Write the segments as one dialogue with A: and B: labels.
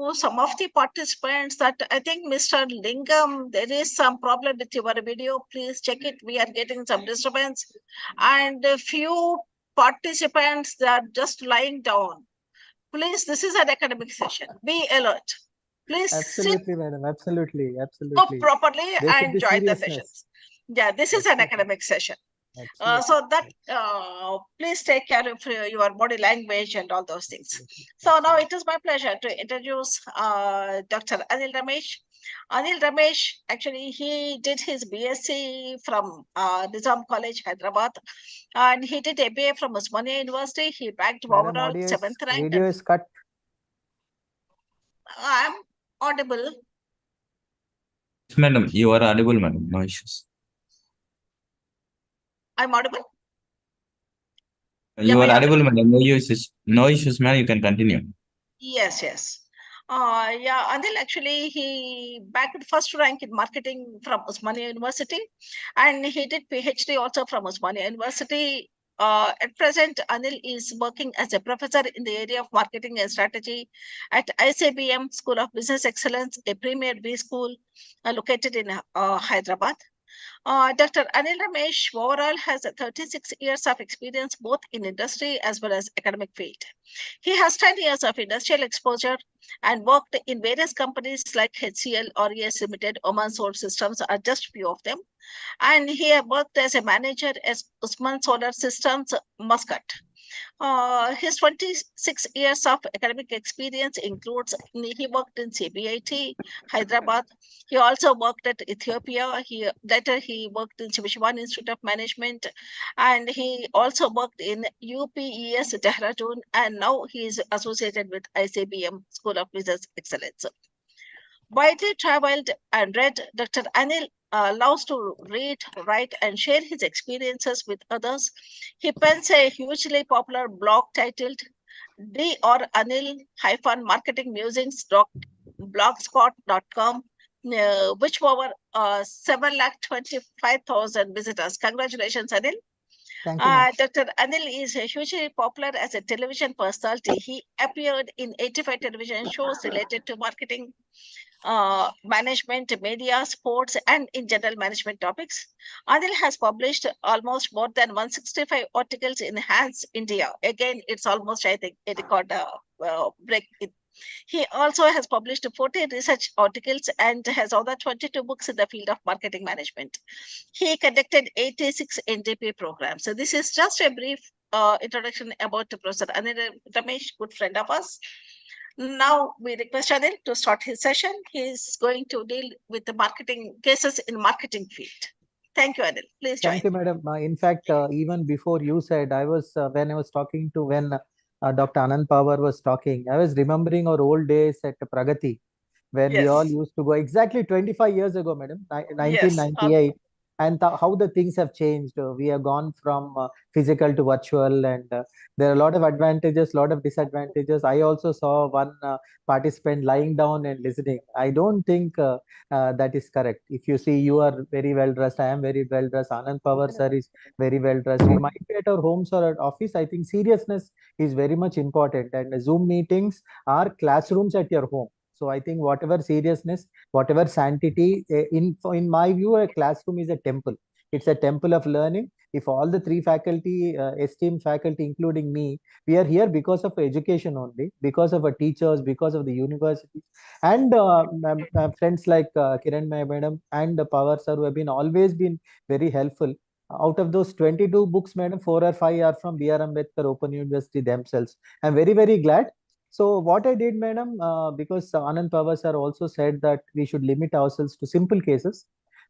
A: to some of the participants that I think Mr. Lingam, there is some problem with your video. Please check it. We are getting some disturbance. And a few participants, they are just lying down. Please, this is an academic session. Be alert. Please sit
B: Absolutely, madam. Absolutely.
A: up
B: Absolutely.
A: properly
B: There should
A: and
B: be
A: join the
B: seriousness.
A: sessions. Yeah, this is an
B: Absolutely.
A: academic session.
B: Absolutely.
A: So that please take care of your body language and all those things.
B: Absolutely.
A: So now
B: Absolutely.
A: it is my pleasure to introduce Dr. Anil Ramesh. Anil Ramesh, actually, he did his BSc from Nizam College, Hyderabad, and he did MBA from Osmania University. He bagged
B: Madam,
A: overall
B: audio is,
A: 7th rank.
B: video is cut.
A: I'm audible.
C: Madam, you are audible, madam. No issues.
A: I'm audible.
C: You are audible, madam. No issues. No issues, madam. You can continue.
A: Yes, yes. Yeah, Anil actually he bagged first rank in marketing from Osmania University, and he did PhD also from Osmania University. At present, Anil is working as a professor in the area of marketing and strategy at ICBM School of Business Excellence, a premier B school located in Hyderabad. Dr. Anil Ramesh overall has 36 years of experience both in industry as well as academic field. He has 10 years of industrial exposure and worked in various companies like HCL, RES Limited, Oman Solar Systems are just few of them. And he have worked as a manager at Usman Solar Systems, Muscat. His 26 years of academic experience includes he worked in CBIT, Hyderabad. He also worked at Ethiopia. Later he worked in Shivan Institute of Management, and he also worked in UPES Dehradun, and now he is associated with ICBM School of Business Excellence. Widely traveled and read, Dr. Anil loves to read, write, and share his experiences with others. He pens a hugely popular blog titled D or Anil Marketing Musings blogspot.com, which over 7,25,000 visitors. Congratulations, Anil.
B: Thank you, ma'am.
A: Dr. Anil is hugely popular as a television personality. He appeared in 85 television shows related to marketing, management, media, sports, and in general management topics. Anil has published almost more than 165 articles in Hands India. Again, it's almost, I think, a record break. He also has published 40 research articles and has other 22 books in the field of marketing management. He conducted 86 NDP programs. So this is just a brief introduction about Professor Anil Ramesh, good friend of us. Now we request Anil to start his session. He is going to deal with the marketing cases in marketing field. Thank you, Anil. Please join.
B: Thank you, madam. In fact, even before you said, when I was talking to when Dr. Anand Pawar was talking, I was remembering our old days at Pragati when we all used to go exactly 25 years ago, madam, 1998, and how the things have changed. We have gone from physical to virtual, and there are a lot of advantages, lot of disadvantages. I also saw one participant lying down and listening. I don't think that is correct. If you see, you are very well dressed. I am very well dressed. Anand Pawar sir is very well dressed. We might be at our homes or at office. I think seriousness is very much important, and Zoom meetings are classrooms at your home. So I think whatever seriousness, whatever sanctity, in my view, a classroom is a temple. It's a temple of learning. If all the three faculty, esteemed faculty, including me, we are here because of education only, because of our teachers, because of the university, and friends like Kiran madam and Pawar sir, who have been always been very helpful. Out of those 22 books, madam, 4 or 5 are from B.R. Ambedkar Open University themselves. I'm very, very glad. So what I did, madam, because Anand Pawar sir also said that we should limit ourselves to simple cases.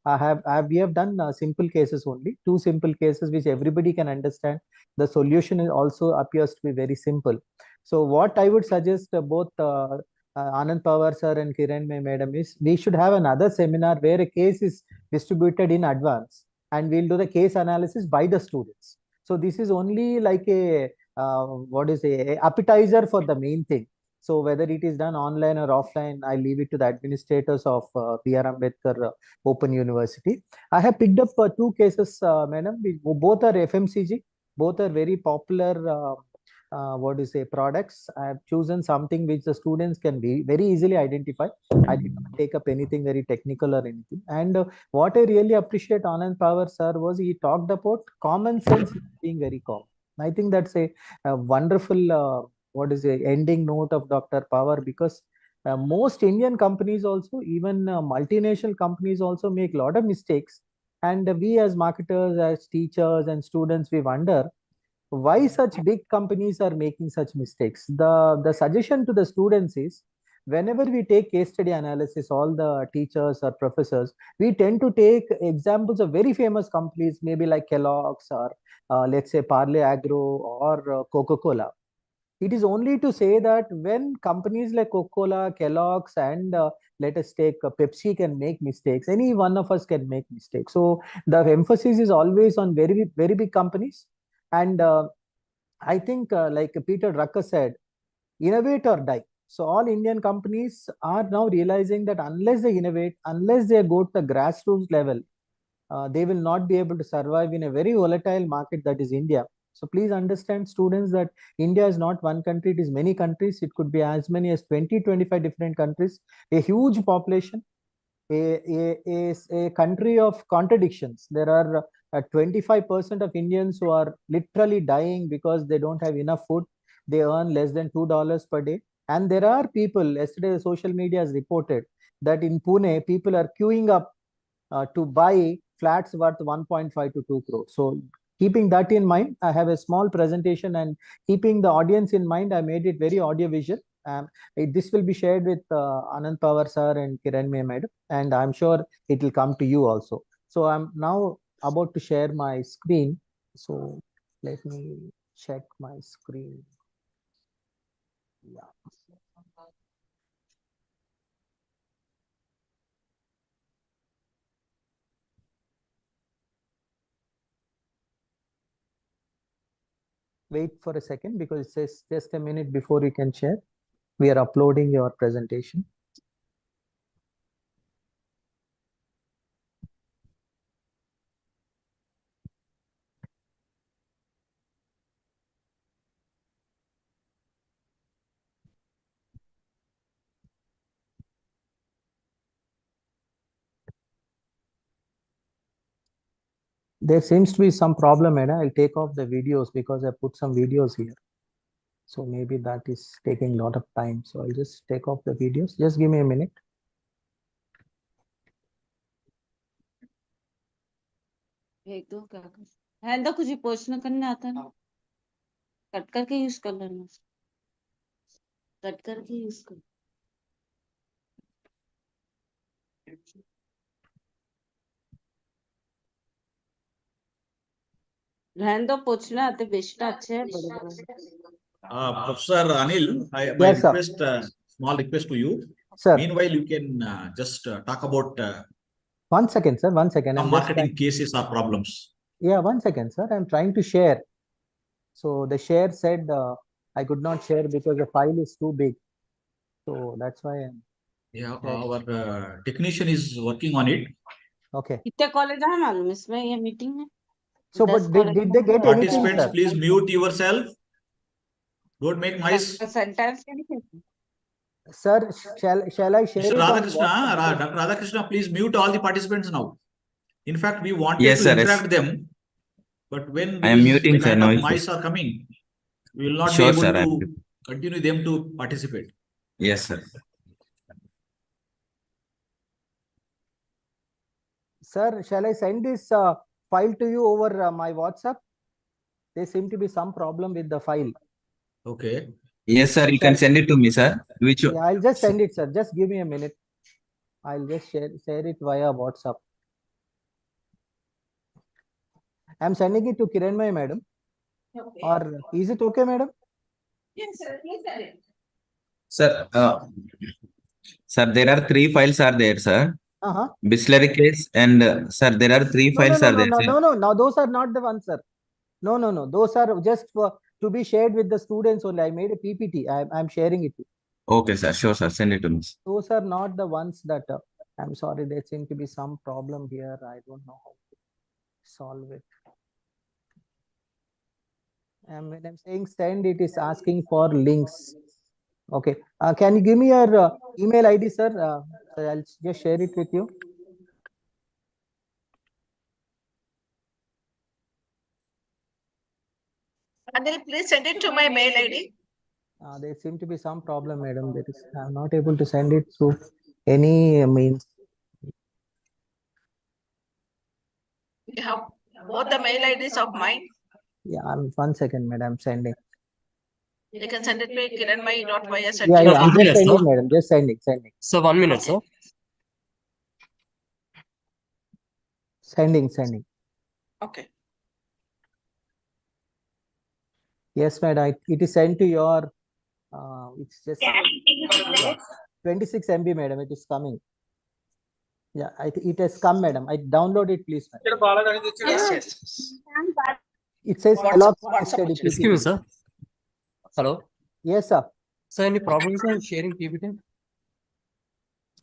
B: We have done simple cases only, two simple cases which everybody can understand. The solution also appears to be very simple. So what I would suggest both Anand Pawar sir and Kiran madam is we should have another seminar where a case is distributed in advance and we'll do the case analysis by the students. So this is only like a what is a appetizer for the main thing. So whether it is done online or offline, I leave it to the administrators of B.R. Ambedkar Open University. I have picked up two cases, madam. Both are FMCG. Both are very popular what do you say, products. I have chosen something which the students can be very easily identify. I did not take up anything very technical or anything. And what I really appreciate Anand Power sir was he talked about common sense being very common. I think that's a wonderful what is a ending note of Dr. Power, because most Indian companies also, even multinational companies also make a lot of mistakes. And we as marketers, as teachers and students, we wonder why such big companies are making such mistakes. The suggestion to the students is, whenever we take case study analysis, all the teachers or professors, we tend to take examples of very famous companies, maybe like Kellogg's or let's say Parle Agro or Coca-Cola. It is only to say that when companies like Coca-Cola, Kellogg's, and let us take Pepsi can make mistakes, any one of us can make mistakes. So the emphasis is always on very, very big companies. And I think, like Peter Drucker said, innovate or die. So all Indian companies are now realizing that unless they innovate, unless they go to the grassroots level, they will not be able to survive in a very volatile market that is India. So please understand, students, that India is not one country, it is many countries. It could be as many as 20, 25 different countries, a huge population, a country of contradictions. There are 25% of Indians who are literally dying because they don't have enough food. They earn less than $2 per day. And there are people, yesterday the social media has reported that in Pune, people are queuing up to buy flats worth 1.5 to 2 crores. So keeping that in mind, I have a small presentation, and keeping the audience in mind, I made it very audiovisual. This will be shared with Anand Pawar sir and Kiran May madam, and I'm sure it will come to you also. So I'm now about to share my screen. So let me check my screen. Yeah. Wait for a second, because it says just a minute before you can share. We are uploading your presentation. There seems to be some problem, and I'll take off the videos because I put some videos here. So maybe that is taking a lot of time. So I'll just take off the videos. Just give me a minute.
D: एक दो क्या कर है तो कुछ post करने आता ना कट करके यूज कर लेना कट करके यूज कर रहने दो पूछना आते बेचना अच्छे हैं बड़े बड़े
E: Professor Anil, my
B: Yes, sir.
E: request, small request to you.
B: Sir,
E: Meanwhile, you can just talk about
B: 1 second, sir. 1 second.
E: some
B: I'm just
E: marketing cases or problems.
B: yeah, 1 second, sir. I'm trying to share. So the share said I could not share because the file is too big. So that's why I'm
E: Yeah,
B: sharing.
E: our technician is working on it.
B: Okay.
D: कितने college है मालूम इसमें ये meeting में
B: So,
D: 10
B: but did they get anything,
E: Participants,
B: sir?
E: please mute yourself. Don't make noise.
D: Sentence के नहीं
B: Sir, shall I share
E: Mr.
B: it on
E: Radhakrishna,
B: WhatsApp?
E: Dr. Radhakrishna, please mute all the participants now. In fact, we wanted
C: Yes,
E: to
C: sir. Yes.
E: interact them, but when
C: I
E: there
C: am
E: is
C: muting,
E: the
C: sir.
E: kind
C: No
E: of
C: issues.
E: noise are coming, we will not be
C: Sure,
E: able
C: sir.
E: to continue them to participate.
C: Yes, sir.
B: Sir, shall I send this file to you over my WhatsApp? There seem to be some problem with the file.
E: Okay.
C: Yes, sir. You can send it to me, sir. Which
B: Yeah, I'll just send it, sir. Just give me a minute. I'll just share it via WhatsApp. I'm sending it to Kiranmay madam.
A: Okay.
B: Or is it okay, madam?
A: Yes, sir. Please send it.
C: sir, sir, there are three files are there, sir.
B: Uh-huh.
C: Bisleri case and sir, there are three
B: No, no,
C: files
B: no,
C: are
B: no,
C: there,
B: no,
C: sir.
B: no, no. Now those are not the ones, sir. No, no, no. Those are just for to be shared with the students only. I made a PPT. I'm sharing it.
C: Okay, sir. Sure, sir. Send it to me.
B: Those are not the ones that I'm sorry. There seem to be some problem here. I don't know how to solve it. And when I'm saying send, it is asking for links. Okay. Can you give me your email ID, sir? So I'll just share it with you.
A: Anil, please send it to my mail ID.
B: There seem to be some problem, madam. That is, I'm not able to send it through any means.
A: You have both the mail IDs of mine.
B: Yeah, 1 second, madam. I'm sending.
A: You can send it to kiranmai.ys at
B: Yeah,
F: Sir,
B: yeah. I'm
F: 1
B: just
F: minute,
B: sending,
F: sir.
B: madam. Just sending.
F: Sir, 1 minute,
A: Okay.
F: sir.
B: Sending.
A: Okay.
B: Yes, madam. It is sent to your. It's just 26 MB, madam. It is coming. Yeah, it has come, madam. I download it, please, madam.
A: Yes.
B: It says
A: WhatsApp
B: Kellogg
A: opportunity.
B: PPT.
F: Excuse me, sir. Hello.
B: Yes, sir.
F: Sir, any problems on sharing PPT?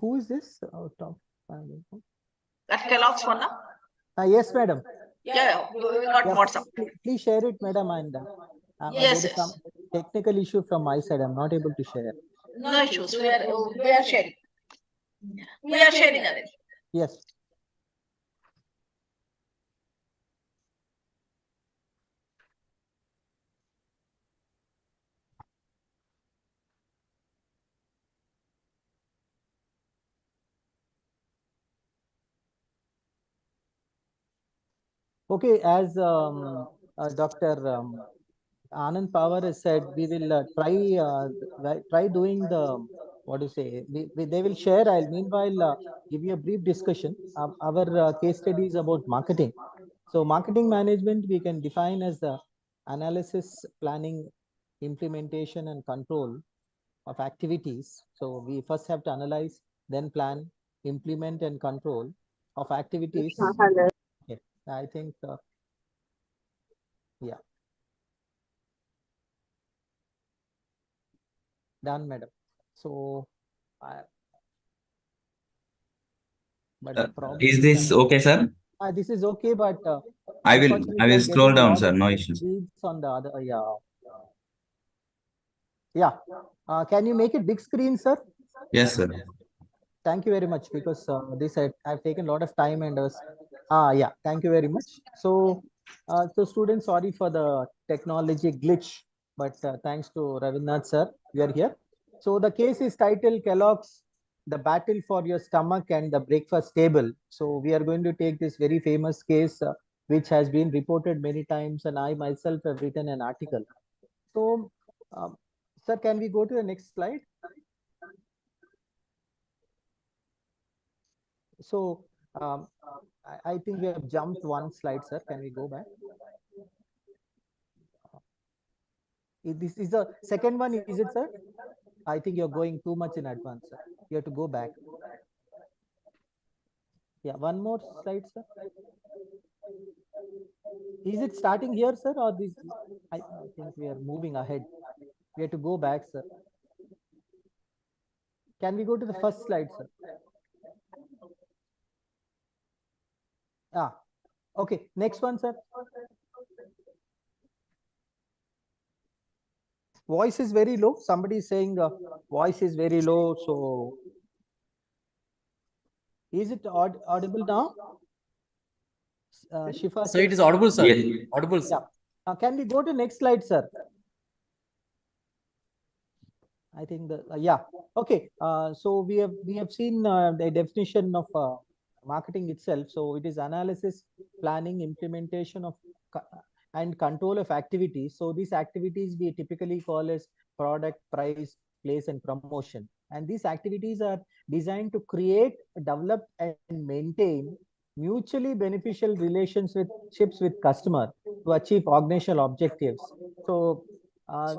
B: Who is this?
A: That Kellogg's one, no?
B: Yes, madam.
A: Yeah, we got
B: Yeah,
A: WhatsApp.
B: please share it, madam. And
A: Yes,
B: there is some technical issue from my side. I'm not able to share.
A: No issues. We are sharing. We are sharing, Anil.
B: Yes. Okay, as Dr. Anand Pawar has said, we will try doing the, what do you say, they will share. I'll meanwhile give you a brief discussion. Our case study is about marketing. So marketing management, we can define as the analysis, planning, implementation, and control of activities. So we first have to analyze, then plan, implement, and control of activities. Okay. I think, yeah. Done, madam. So, but the problem
C: Is this okay, sir?
B: this is okay, but
C: I
B: unfortunately,
C: will
B: I'm
C: scroll
B: getting a
C: down,
B: lot
C: sir.
B: of
C: No issues.
B: leads on the other. Yeah. Can you make it big screen, sir?
C: Yes, sir.
B: Thank you very much, because this I've taken a lot of time and yeah. Thank you very much. So, students, sorry for the technology glitch, but thanks to Ravinath sir, we are here. So the case is titled Kellogg's, the battle for your stomach and the breakfast table. So we are going to take this very famous case, which has been reported many times, and I myself have written an article. So, sir, can we go to the next slide? So, I think we have jumped one slide, sir. Can we go back? This is the second one, is it, sir? I think you're going too much in advance, sir. You have to go back. Yeah, one more slide, sir. Is it starting here, sir, or this? I think we are moving ahead. We have to go back, sir. Can we go to the first slide, sir? Okay. Next one, sir. Voice is very low. Somebody is saying voice is very low. So, is it audible now? Shifa.
F: So it is audible, sir.
C: Yeah.
F: Audible, sir.
B: Yeah. Can we go to next slide, sir? I think the yeah. Okay. So we have seen the definition of marketing itself. So it is analysis, planning, implementation of and control of activities. So these activities we typically call as product, price, place, and promotion. And these activities are designed to create, develop, and maintain mutually beneficial relationships with customer to achieve organizational objectives. So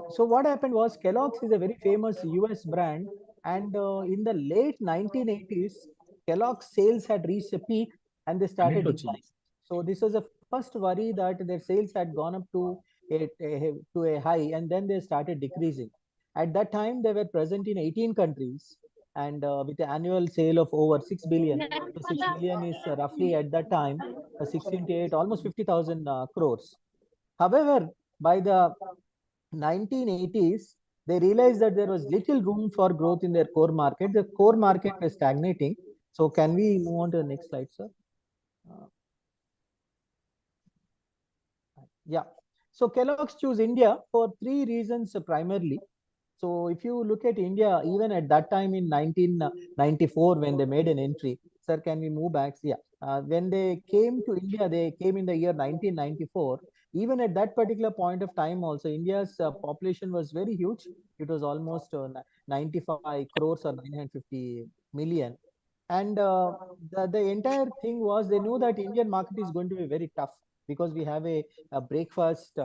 B: so what happened was Kellogg's is a very famous US brand, and in the late 1980s, Kellogg's sales had reached a peak and they started declining. So this was the first worry that their sales had gone up to a high, and then they started decreasing. At that time, they were present in 18 countries, and with an annual sale of over 6 billion. So 6 billion is roughly at that time 16 to 8, almost 50,000 crores. However, by the 1980s, they realized that there was little room for growth in their core market. The core market was stagnating. So can we move on to the next slide, sir? Yeah. So Kellogg's choose India for three reasons primarily. So if you look at India, even at that time in 1994, when they made an entry, sir, can we move back? Yeah. When they came to India, they came in the year 1994. Even at that particular point of time, also India's population was very huge. It was almost 95 crores or 950 million. And the entire thing was they knew that Indian market is going to be very tough because we have a breakfast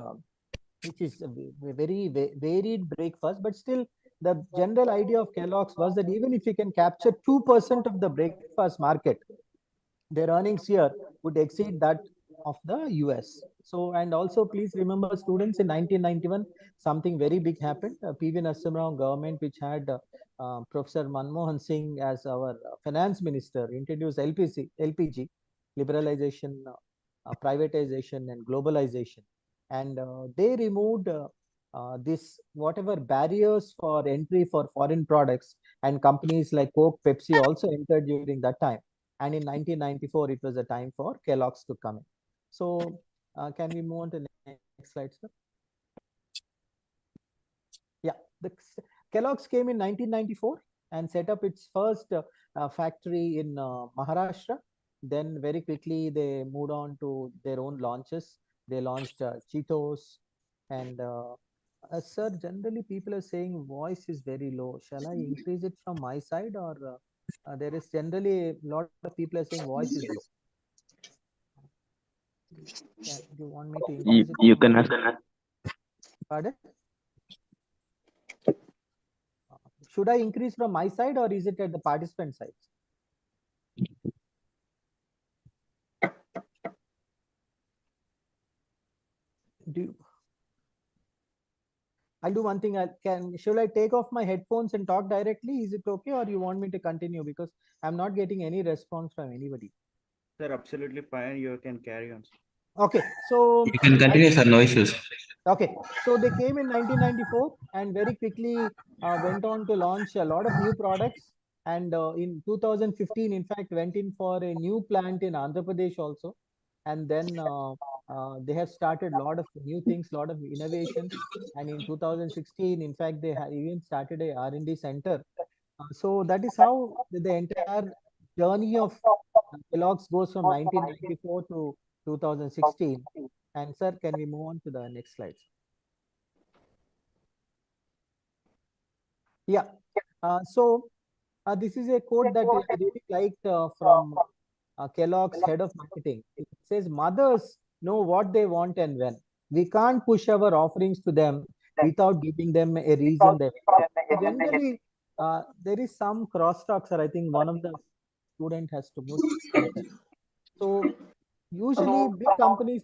B: which is a very varied breakfast, but still the general idea of Kellogg's was that even if you can capture 2% of the breakfast market, their earnings here would exceed that of the US. So, and also please remember students, in 1991, something very big happened. PV Narasimha Rao government, which had Professor Manmohan Singh as our finance minister, introduced LPG, liberalization, privatization and globalization. And they removed this whatever barriers for entry for foreign products, and companies like Coke, Pepsi also entered during that time. And in 1994, it was a time for Kellogg's to come in. So can we move on to the next slide, sir? Yeah, Kellogg's came in 1994 and set up its first factory in Maharashtra. Then very quickly they moved on to their own launches. They launched Cheetos and sir, generally people are saying voice is very low. Shall I increase it from my side, or there is generally a lot of people are saying voice is low. Yeah, do you want me to increase it?
C: You can.
B: Pardon? Should I increase from my side, or is it at the participant side? I'll do one thing. Should I take off my headphones and talk directly? Is it okay, or you want me to continue? Because I'm not getting any response from anybody.
G: Sir, absolutely fine. You can carry on.
B: Okay, so
C: You can continue, sir. No issues.
B: okay, so they came in 1994 and very quickly went on to launch a lot of new products. And in 2015, in fact, went in for a new plant in Andhra Pradesh also. And then they have started a lot of new things, a lot of innovations. And in 2016, in fact, they have even started a R&D center. So that is how the entire journey of Kellogg's goes from 1994 to 2016. And sir, can we move on to the next slide? Yeah. So this is a quote that I really liked from Kellogg's head of marketing. It says, "Mothers know what they want and when. We can't push our offerings to them without giving them a reason they want." Generally, there is some crosstalk, sir. I think one of the student has to move something. So usually big companies.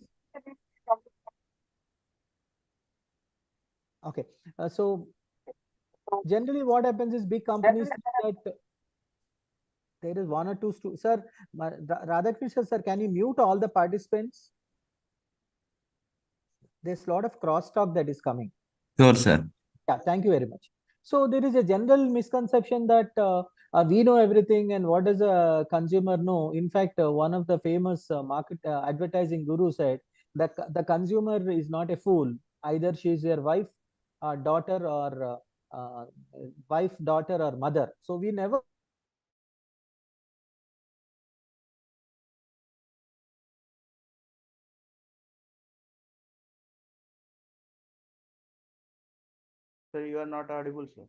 B: Okay. So generally what happens is big companies think that there is one or two sir, Radhakrishnan sir, can you mute all the participants? There's a lot of crosstalk that is coming.
C: Sure, sir.
B: Yeah, thank you very much. So there is a general misconception that we know everything, and what does a consumer know? In fact, one of the famous market advertising guru said that the consumer is not a fool. Either she is your wife, daughter, or wife, daughter, or mother. So we never.
G: Sir, you are not audible, sir.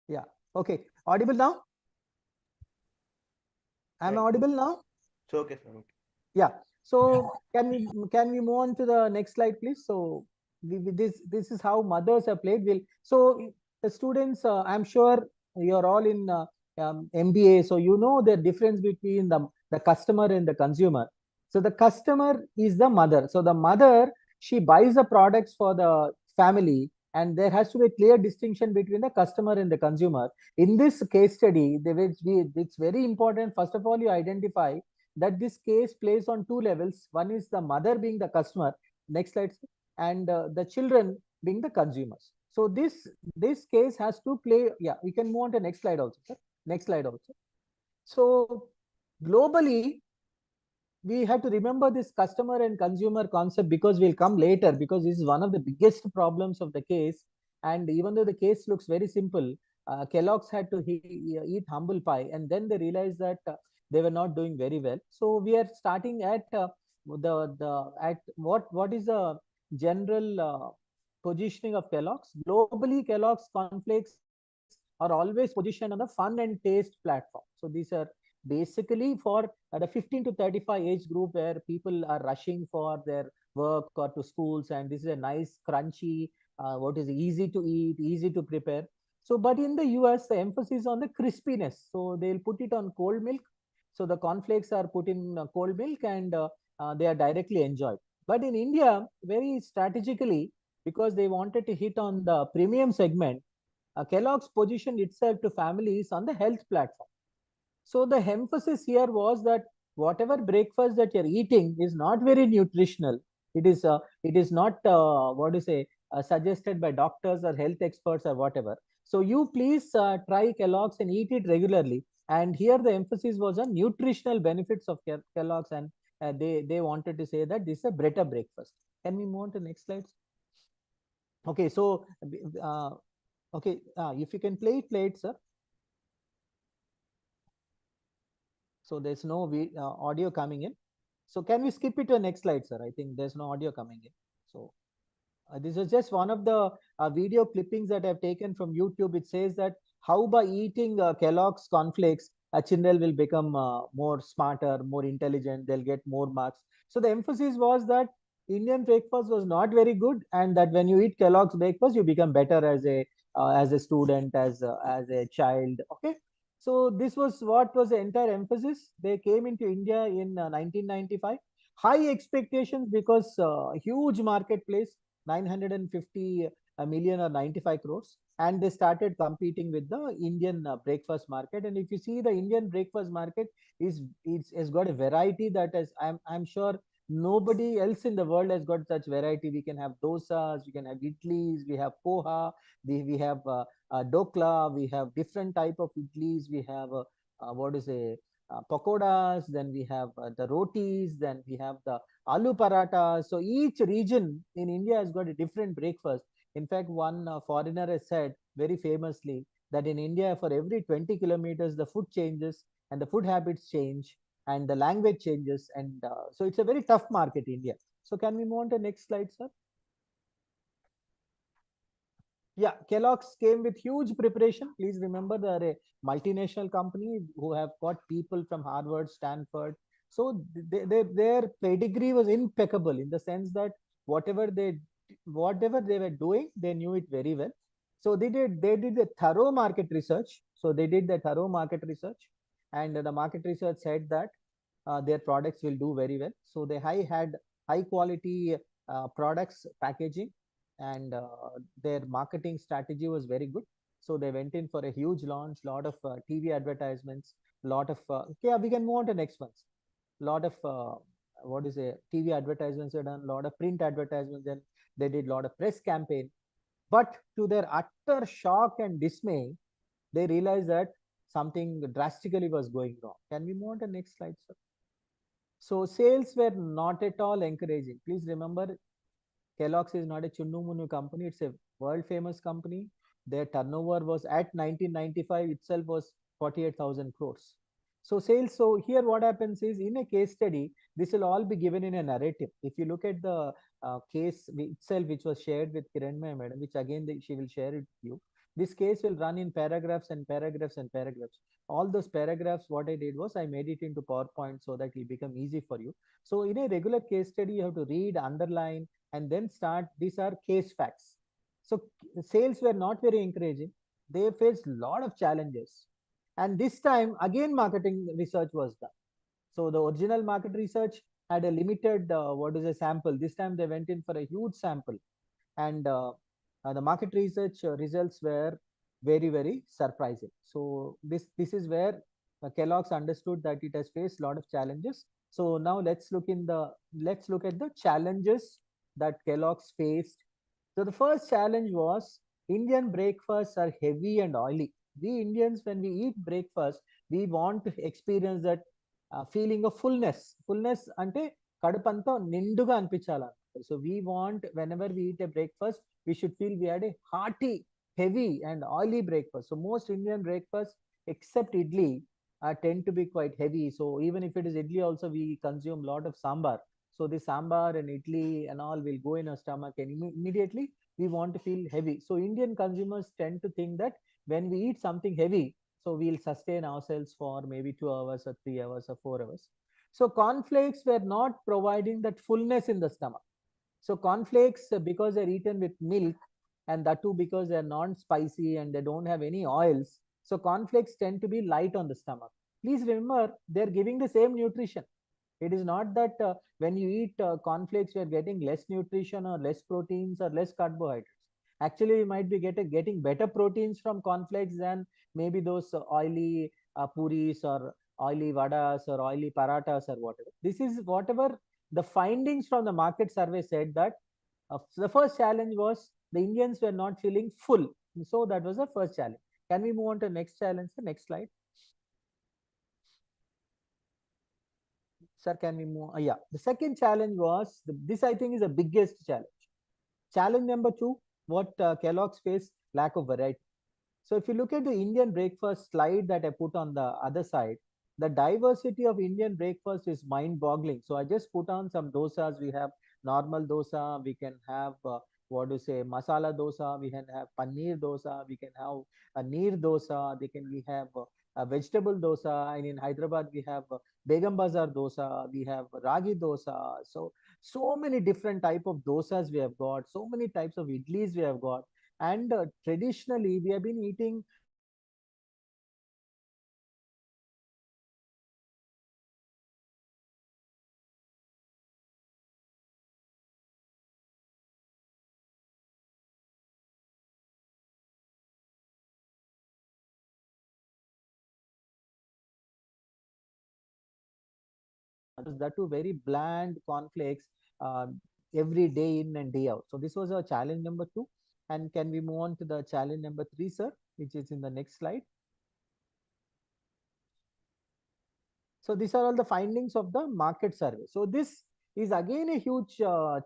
B: Yeah. Okay. Audible now? Am I audible now?
G: It's okay, sir. Okay.
B: Yeah. So can we move on to the next slide, please? So this is how mothers are played. So the students, I'm sure you're all in MBA, so you know the difference between the customer and the consumer. So the customer is the mother. So the mother, she buys the products for the family, and there has to be a clear distinction between the customer and the consumer. In this case study, it's very important. First of all, you identify that this case plays on two levels. One is the mother being the customer, next slide, sir, and the children being the consumers. So this case has to play. Yeah, we can move on to next slide also, sir. Next slide also. So globally, we have to remember this customer and consumer concept, because we'll come later, because this is one of the biggest problems of the case. And even though the case looks very simple, Kellogg's had to eat humble pie, and then they realized that they were not doing very well. So we are starting at what is the general positioning of Kellogg's globally. Kellogg's cornflakes are always positioned on the fun and taste platform. So these are basically for the 15 to 35 age group, where people are rushing for their work or to schools, and this is a nice crunchy, what is easy to eat, easy to prepare. So but in the US, the emphasis on the crispiness, so they'll put it on cold milk. So the cornflakes are put in cold milk, and they are directly enjoyed. But in India, very strategically, because they wanted to hit on the premium segment, Kellogg's positioned itself to families on the health platform. So the emphasis here was that whatever breakfast that you're eating is not very nutritional. It is not what to say suggested by doctors or health experts or whatever. So you please try Kellogg's and eat it regularly. And here the emphasis was on nutritional benefits of Kellogg's, and they wanted to say that this is a better breakfast. Can we move on to next slide? Okay, so okay, if you can play it, sir. So there's no audio coming in. So can we skip it to the next slide, sir? I think there's no audio coming in. So this is just one of the video clippings that I've taken from YouTube. It says that how by eating Kellogg's cornflakes, children will become more smarter, more intelligent. They'll get more marks. So the emphasis was that Indian breakfast was not very good, and that when you eat Kellogg's breakfast, you become better as a student, as a child. Okay. So this was what was the entire emphasis. They came into India in 1995. High expectations, because huge marketplace, 950 million or 95 crores, and they started competing with the Indian breakfast market. And if you see, the Indian breakfast market has got a variety that is, I'm sure nobody else in the world has got such variety. We can have dosas, we can have idlis, we have poha, we have dokla, we have different type of idlis, we have what is a pakodas, then we have the rotis, then we have the aloo paratha. So each region in India has got a different breakfast. In fact, one foreigner has said very famously that in India, for every 20 kilometers, the food changes and the food habits change and the language changes. And so it's a very tough market, India. So can we move on to next slide, sir? Yeah, Kellogg's came with huge preparation. Please remember, they are a multinational company who have got people from Harvard, Stanford. So their pedigree was impeccable, in the sense that whatever they were doing, they knew it very well. So they did the thorough market research. So they did the thorough market research, and the market research said that their products will do very well. So they had high quality products packaging, and their marketing strategy was very good. So they went in for a huge launch, lot of TV advertisements, lot of okay, we can move on to next ones. Lot of what is a TV advertisements are done, lot of print advertisements, then they did lot of press campaign. But to their utter shock and dismay, they realized that something drastically was going wrong. Can we move on to next slide, sir? So sales were not at all encouraging. Please remember, Kellogg's is not a Chundumunu company. It's a world famous company. Their turnover was at 1995 itself was 48,000 crores. So sales. So here what happens is, in a case study, this will all be given in a narrative. If you look at the case itself, which was shared with Kiranmaya madam, which again she will share it with you. This case will run in paragraphs and paragraphs and paragraphs. All those paragraphs, what I did was I made it into PowerPoint so that it will become easy for you. So in a regular case study, you have to read, underline, and then start. These are case facts. So sales were not very encouraging. They faced a lot of challenges. And this time, again, marketing research was done. So the original market research had a limited, what is a sample. This time they went in for a huge sample. And the market research results were very, very surprising. So this is where Kellogg's understood that it has faced a lot of challenges. So now let's look at the challenges that Kellogg's faced. So the first challenge was Indian breakfasts are heavy and oily. We Indians, when we eat breakfast, we want to experience that feeling of fullness. Fullness ante కడుపంతా నిండుగా అనిపించాలి. So we want, whenever we eat a breakfast, we should feel we had a hearty, heavy and oily breakfast. So most Indian breakfasts, except idli, tend to be quite heavy. So even if it is idli also, we consume a lot of sambar. So the sambar and idli and all will go in our stomach, and immediately we want to feel heavy. So Indian consumers tend to think that when we eat something heavy, so we'll sustain ourselves for maybe 2 hours or 3 hours or 4 hours. So cornflakes were not providing that fullness in the stomach. So cornflakes, because they're eaten with milk, and that too because they're non-spicy and they don't have any oils, so cornflakes tend to be light on the stomach. Please remember, they're giving the same nutrition. It is not that when you eat cornflakes, you're getting less nutrition or less proteins or less carbohydrates. Actually, you might be getting better proteins from cornflakes than maybe those oily puris or oily vadas or oily paratas or whatever. This is whatever the findings from the market survey said, that the first challenge was the Indians were not feeling full. So that was the first challenge. Can we move on to the next challenge? The next slide. Sir, can we move? Yeah, the second challenge was this, I think, is the biggest challenge. Challenge number 2, what Kellogg's faced, lack of variety. So if you look at the Indian breakfast slide that I put on the other side, the diversity of Indian breakfast is mind-boggling. So I just put on some dosas. We have normal dosa. We can have what do you say, masala dosa. We can have paneer dosa. We can have a neer dosa. We have a vegetable dosa. And in Hyderabad, we have Begum Bazar dosa. We have ragi dosa. So many different type of dosas we have got. So many types of idlis we have got. And traditionally, we have been eating that too very bland cornflakes every day in and day out. So this was our challenge number 2. And can we move on to the challenge number 3, sir, which is in the next slide? So these are all the findings of the market survey. So this is again a huge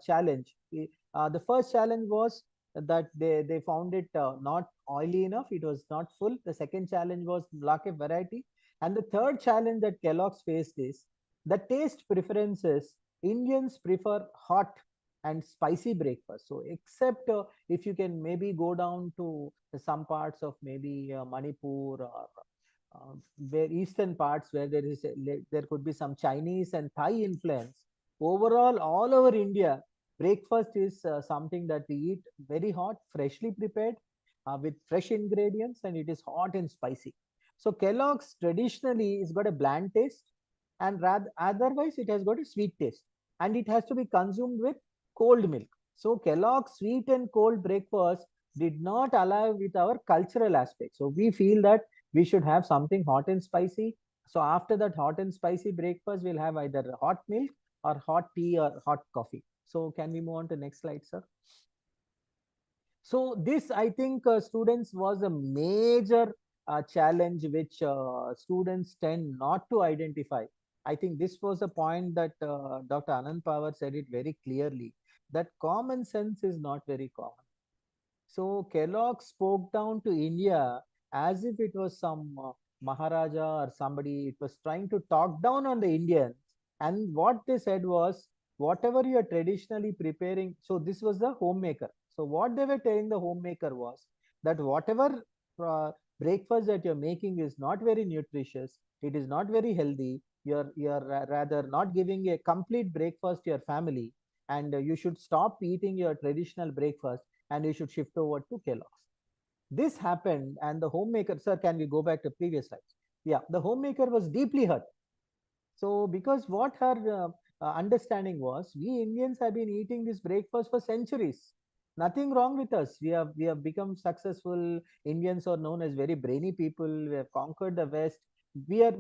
B: challenge. The first challenge was that they found it not oily enough. It was not full. The second challenge was lack of variety. And the third challenge that Kellogg's faced is the taste preferences. Indians prefer hot and spicy breakfast. So except if you can maybe go down to some parts of maybe Manipur or where eastern parts where there could be some Chinese and Thai influence. Overall, all over India, breakfast is something that we eat very hot, freshly prepared, with fresh ingredients, and it is hot and spicy. So Kellogg's traditionally has got a bland taste, and rather otherwise it has got a sweet taste, and it has to be consumed with cold milk. So Kellogg's sweet and cold breakfast did not align with our cultural aspect. So we feel that we should have something hot and spicy. So after that hot and spicy breakfast, we'll have either hot milk or hot tea or hot coffee. So can we move on to next slide, sir? So this, I think, students, was a major challenge which students tend not to identify. I think this was a point that Dr. Anand Pawar said it very clearly, that common sense is not very common. So Kellogg spoke down to India as if it was some Maharaja or somebody. It was trying to talk down on the Indians. And what they said was, whatever you are traditionally preparing, so this was the homemaker. So what they were telling the homemaker was that whatever uh, breakfast that you're making is not very nutritious. It is not very healthy. You're rather not giving a complete breakfast to your family, and you should stop eating your traditional breakfast and you should shift over to Kellogg's. This happened, and the homemaker, sir, can we go back to previous slides? Yeah, the homemaker was deeply hurt. So, because what her understanding was, we Indians have been eating this breakfast for centuries. Nothing wrong with us. We have become successful. Indians are known as very brainy people. We have conquered the West. we are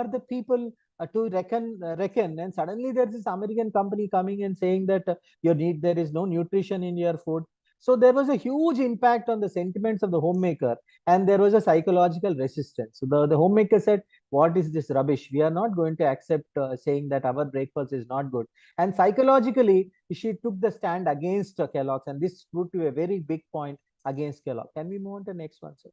B: the people to reckon, and suddenly there's this American company coming and saying that there is no nutrition in your food. So there was a huge impact on the sentiments of the homemaker, and there was a psychological resistance. So the homemaker said, what is this rubbish? We are not going to accept saying that our breakfast is not good. And psychologically, she took the stand against Kellogg's, and this proved to a very big point against Kellogg. Can we move on to the next one, sir?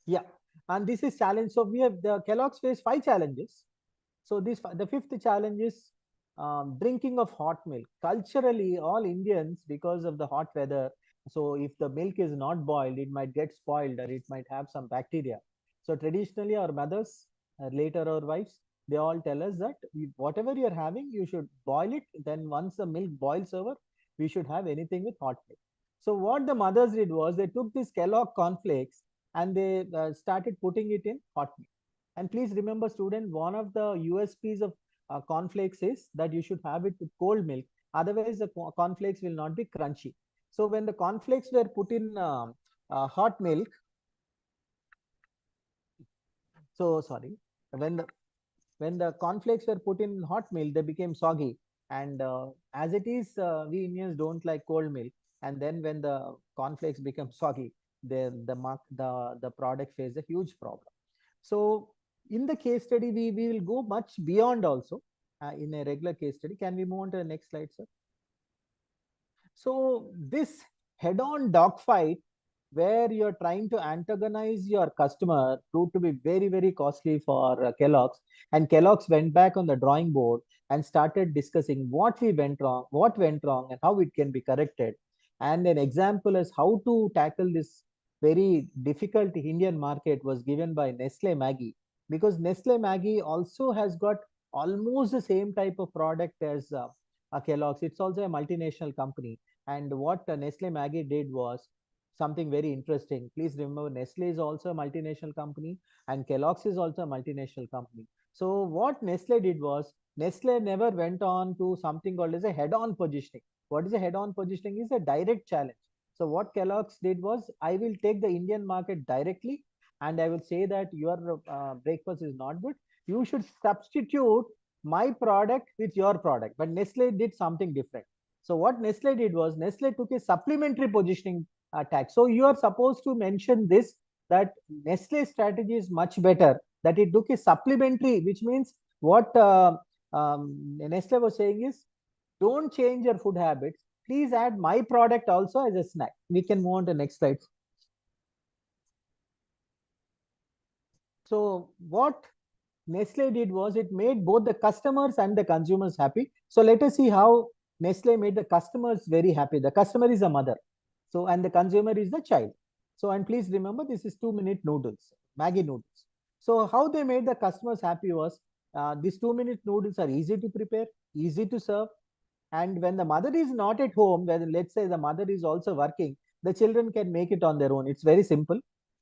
B: Yeah, and this is challenge. So we have the Kellogg's face 5 challenges. So the fifth challenge is drinking of hot milk. Culturally, all Indians, because of the hot weather, so if the milk is not boiled, it might get spoiled or it might have some bacteria. So traditionally, our mothers, later our wives, they all tell us that whatever you're having, you should boil it. Then once the milk boils over, we should have anything with hot milk. So what the mothers did was they took this Kellogg cornflakes and they started putting it in hot milk. And please remember, student, one of the USPs of cornflakes is that you should have it with cold milk. Otherwise, the cornflakes will not be crunchy. So when the cornflakes were put in hot milk, so sorry, when the cornflakes were put in hot milk, they became soggy. And as it is, we Indians don't like cold milk. And then when the cornflakes become soggy, the product faced a huge problem. So in the case study, we will go much beyond also in a regular case study. Can we move on to the next slide, sir? So this head-on dogfight where you're trying to antagonize your customer proved to be very, very costly for Kellogg's. And Kellogg's went back on the drawing board and started discussing what went wrong, and how it can be corrected. And an example as how to tackle this very difficult Indian market was given by Nestle Maggie, because Nestle Maggie also has got almost the same type of product as Kellogg's. It's also a multinational company. And what Nestle Maggie did was something very interesting. Please remember, Nestle is also a multinational company and Kellogg's is also a multinational company. So what Nestle did was, Nestle never went on to something called as a head-on positioning. What is a head-on positioning? Is a direct challenge. So what Kellogg's did was, I will take the Indian market directly and I will say that your breakfast is not good. You should substitute my product with your product. But Nestle did something different. So what Nestle did was, Nestle took a supplementary positioning tag. So you are supposed to mention this, that Nestle strategy is much better, that it took a supplementary, which means what Nestle was saying is, don't change your food habits. Please add my product also as a snack. We can move on to the next slide. So what Nestle did was, it made both the customers and the consumers happy. So let us see how Nestle made the customers very happy. The customer is a mother. So, and the consumer is the child. So, and please remember, this is 2-minute noodles, Maggie noodles. So how they made the customers happy was, these 2-minute noodles are easy to prepare, easy to serve. And when the mother is not at home, when let's say the mother is also working, the children can make it on their own. It's very simple.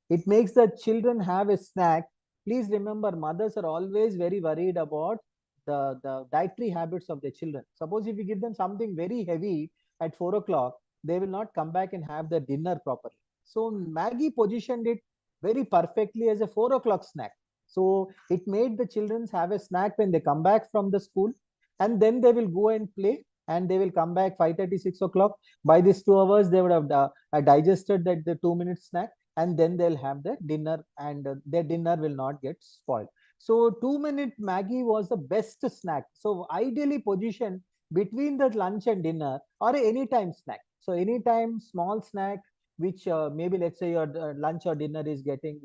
B: It makes the children have a snack. Please remember, mothers are always very worried about the dietary habits of their children. Suppose if you give them something very heavy at 4 o'clock, they will not come back and have their dinner properly. So Maggie positioned it very perfectly as a 4 o'clock snack. So it made the children have a snack when they come back from the school, and then they will go and play, and they will come back 5:30, 6 o'clock. By these 2 hours, they would have digested that the 2-minute snack, and then they'll have their dinner, and their dinner will not get spoiled. So 2-minute Maggie was the best snack. So ideally positioned between the lunch and dinner, or anytime snack. So anytime small snack, which maybe let's say your lunch or dinner is getting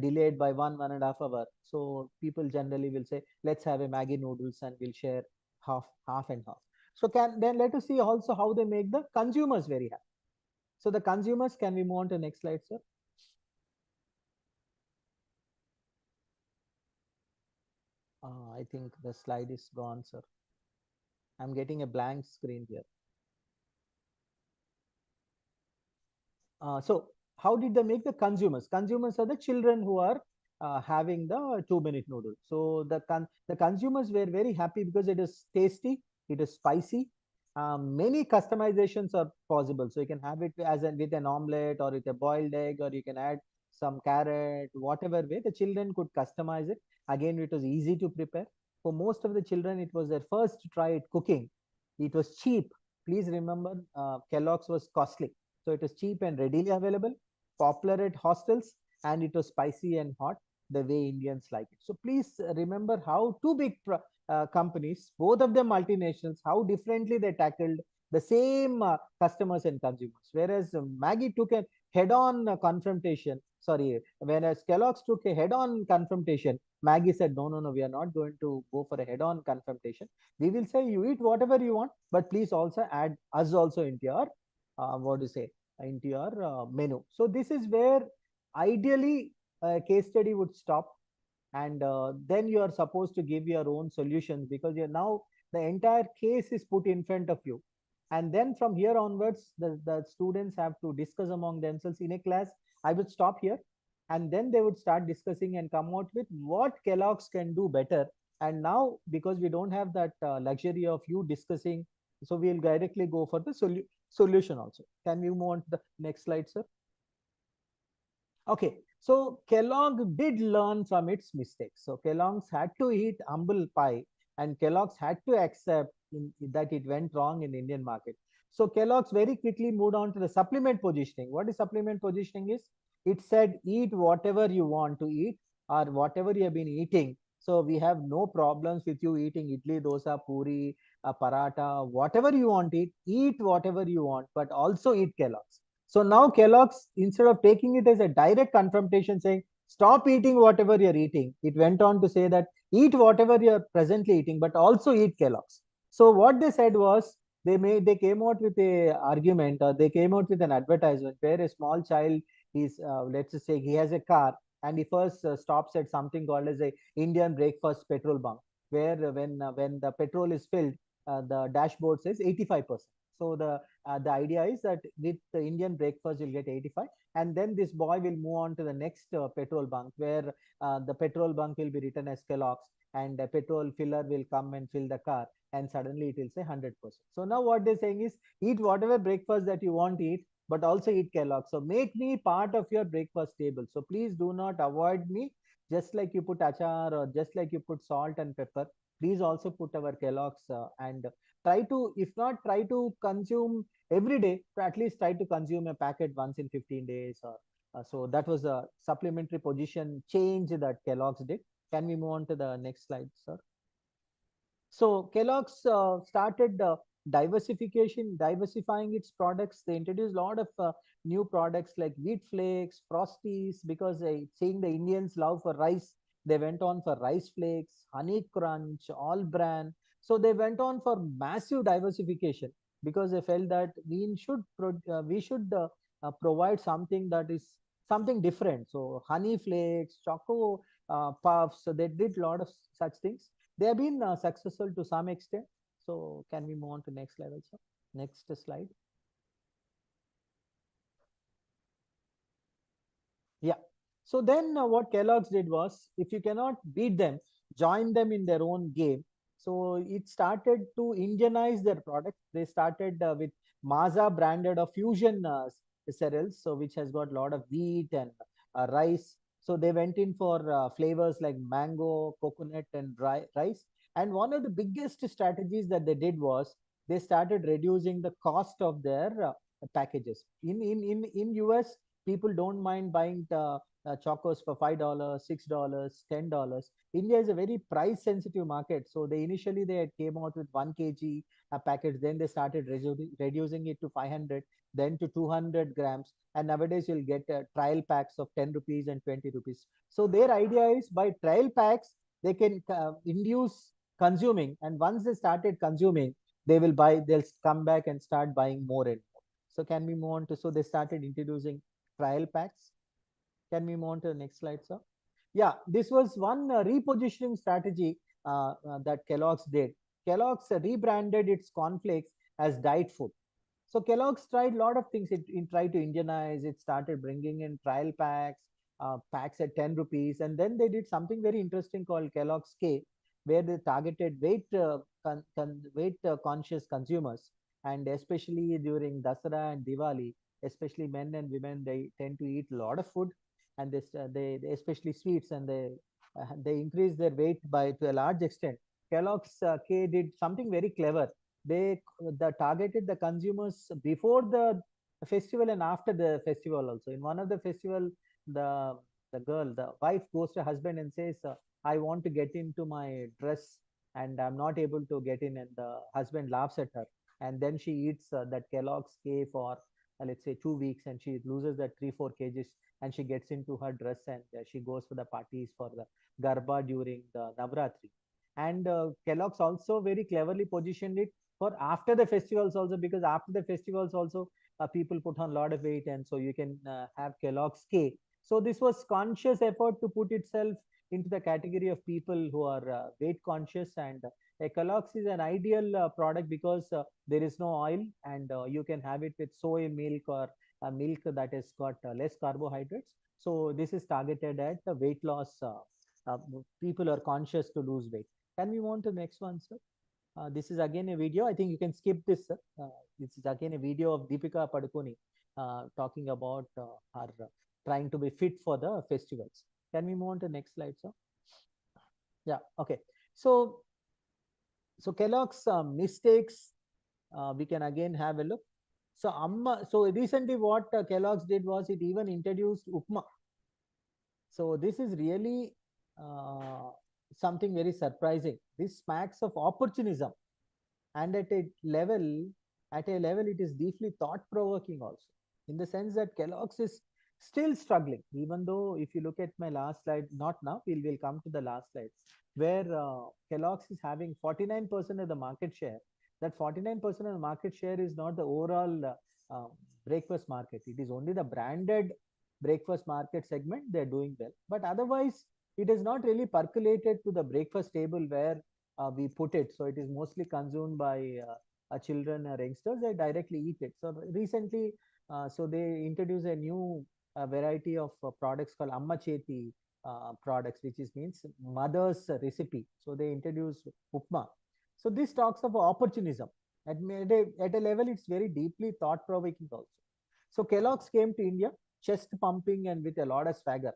B: delayed by 1.5 hours. So people generally will say, let's have a Maggie noodles and we'll share half and half. So then let us see also how they make the consumers very happy. So the consumers, can we move on to the next slide, sir? I think the slide is gone, sir. I'm getting a blank screen here. So how did they make the consumers? Consumers are the children who are having the 2-minute noodle. So the consumers were very happy because it is tasty, it is spicy. Many customizations are possible. So you can have it as with an omelette or with a boiled egg, or you can add some carrot, whatever way the children could customize it. Again, it was easy to prepare. For most of the children, it was their first try at cooking. It was cheap. Please remember, Kellogg's was costly. So it was cheap and readily available, popular at hostels, and it was spicy and hot the way Indians like it. So please remember how two big companies, both of them multinationals, how differently they tackled the same customers and consumers. Whereas Maggie took a head-on confrontation. Sorry, whereas Kellogg's took a head-on confrontation, Maggie said, no, no, no, we are not going to go for a head-on confrontation. We will say you eat whatever you want, but please also add us also into your, what do you say, into your menu. So this is where ideally a case study would stop, and then you are supposed to give your own solutions, because you're now the entire case is put in front of you, and then from here onwards the students have to discuss among themselves in a class. I would stop here, and then they would start discussing and come out with what Kellogg's can do better. And now, because we don't have that luxury of you discussing, so we'll directly go for the solution also. Can we move on to the next slide, sir? Okay, so Kellogg did learn from its mistakes. So Kellogg's had to eat humble pie, and Kellogg's had to accept that it went wrong in the Indian market. So Kellogg's very quickly moved on to the supplement positioning. What is supplement positioning is? It said eat whatever you want to eat or whatever you have been eating. So we have no problems with you eating idli, dosa, puri, paratha, whatever you want to eat whatever you want, but also eat Kellogg's. So now Kellogg's, instead of taking it as a direct confrontation saying, stop eating whatever you're eating, it went on to say that eat whatever you're presently eating, but also eat Kellogg's. So what they said was, they came out with a argument, or they came out with an advertisement where a small child is, let's just say he has a car, and he first stops at something called as a Indian breakfast petrol bunk, where when the petrol is filled, the dashboard says 85%. So the idea is that with the Indian breakfast, you'll get 85. And then this boy will move on to the next petrol bunk, where the petrol bunk will be written as Kellogg's, and a petrol filler will come and fill the car. And suddenly it will say 100%. So now what they're saying is, eat whatever breakfast that you want to eat, but also eat Kellogg. So make me part of your breakfast table. So please do not avoid me. Just like you put achar, or just like you put salt and pepper, please also put our Kellogg's, and try to, if not try to consume every day, but at least try to consume a packet once in 15 days. Or so that was a supplementary position change that Kellogg's did. Can we move on to the next slide, sir? So Kellogg's started diversifying its products. They introduced a lot of new products like wheat flakes, frosties, because seeing the Indians love for rice, they went on for rice flakes, honey crunch, all bran. So they went on for massive diversification, because they felt that we should provide something that is something different. So honey flakes, choco puffs. So they did a lot of such things. They have been successful to some extent. So can we move on to next slide also? Next slide. Yeah. So then what Kellogg's did was, if you cannot beat them, join them in their own game. So it started to Indianize their product. They started with Maza branded of fusion cereals, so which has got a lot of wheat and rice. So they went in for flavors like mango, coconut, and rice. And one of the biggest strategies that they did was, they started reducing the cost of their packages. In US, people don't mind buying chocos for $5, $6, $10. India is a very price sensitive market, so they had came out with 1 kg packets. Then they started reducing it to 500, then to 200 grams, and nowadays you'll get trial packs of 10 rupees and 20 rupees. So their idea is, by trial packs they can induce consuming, and once they started consuming, they'll come back and start buying more and more. So can we move on to, so they started introducing trial packs. Can we move on to the next slide, sir? Yeah, this was one repositioning strategy that Kellogg's did. Kellogg's rebranded its cornflakes as diet food. So Kellogg's tried a lot of things. It tried to Indianize. It started bringing in trial packs, packs at 10 rupees. And then they did something very interesting called Kellogg's K, where they targeted weight conscious consumers. And especially during Dasara and Diwali, especially men and women, they tend to eat a lot of food. and they especially sweets, and they increase their weight by to a large extent. Kellogg's K did something very clever. They targeted the consumers before the festival and after the festival also. In one of the festival, the the wife goes to husband and says, I want to get into my dress and I'm not able to get in, and the husband laughs at her, and then she eats that Kellogg's K for let's say 2 weeks, and she loses that 3-4 kgs, and she gets into her dress, and she goes for the parties for the Garba during the Navratri. And Kellogg's also very cleverly positioned it for after the festivals also, because after the festivals also people put on a lot of weight, and so you can have Kellogg's K. So this was conscious effort to put itself into the category of people who are weight conscious, and Kellogg's is an ideal product because there is no oil, and you can have it with soy milk or milk that has got less carbohydrates. So this is targeted at the weight loss. People are conscious to lose weight. Can we move on to the next one, sir? This is again a video. I think you can skip this, sir. This is again a video of Deepika Padukone talking about her trying to be fit for the festivals. Can we move on to the next slide, sir? Yeah, okay. So Kellogg's mistakes, we can again have a look. So recently what Kellogg's did was it even introduced Upma. So this is really something very surprising. This smacks of opportunism, and at a level it is deeply thought provoking also, in the sense that Kellogg's is still struggling, even though if you look at my last slide, not now, we'll come to the last slide, where Kellogg's is having 49% of the market share. That 49% of the market share is not the overall breakfast market. It is only the branded breakfast market segment. They're doing well, but otherwise it is not really percolated to the breakfast table where we put it. So it is mostly consumed by children or youngsters. They directly eat it. So recently, so they introduced a new variety of products called Amma Cheti products, which is means mother's recipe. So they introduced Upma. So this talks of opportunism. At a level, it's very deeply thought provoking also. So Kellogg's came to India, chest pumping and with a lot of swagger.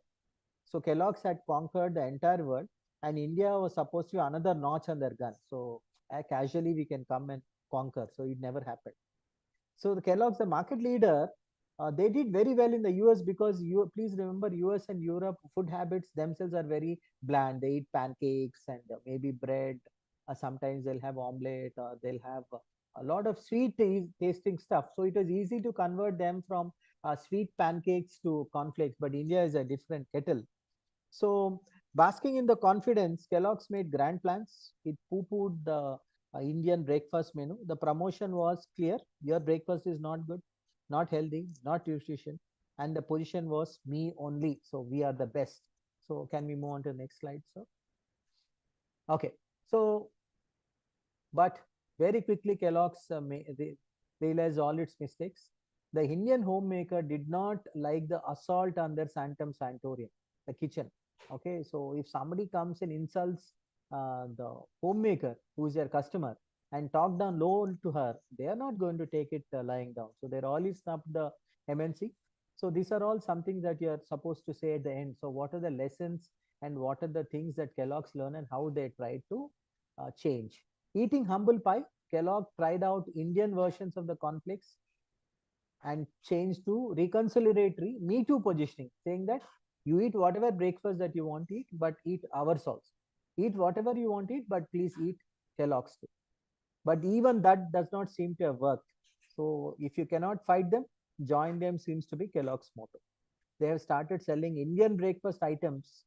B: So Kellogg's had conquered the entire world, and India was supposed to be another notch on their gun. So casually we can come and conquer. So it never happened. So the Kellogg's, the market leader, they did very well in the US, because you please remember, US and Europe food habits themselves are very bland. They eat pancakes and maybe bread. Sometimes they'll have omelette, or they'll have a lot of sweet tasting stuff. So it was easy to convert them from sweet pancakes to cornflakes. But India is a different kettle. So, basking in the confidence, Kellogg's made grand plans. It poo-pooed the Indian breakfast menu. The promotion was clear: your breakfast is not good, not healthy, not nutrition, and the position was me only. So we are the best. So can we move on to the next slide, sir? Okay. So, but very quickly Kellogg's realized all its mistakes. The Indian homemaker did not like the assault on their Sanctum Sanctorum, the kitchen. Okay, so if somebody comes and insults the homemaker, who is their customer, and talk down low to her, they are not going to take it lying down. So they're always up the MNC. So these are all something that you are supposed to say at the end. So what are the lessons and what are the things that Kellogg's learn and how they try to change? Eating humble pie, Kellogg tried out Indian versions of the cornflakes and changed to reconciliatory Me Too positioning, saying that you eat whatever breakfast that you want to eat, but eat ours also. Eat whatever you want to eat, but please eat Kellogg's too. But even that does not seem to have worked. So if you cannot fight them, join them seems to be Kellogg's motto. They have started selling Indian breakfast items.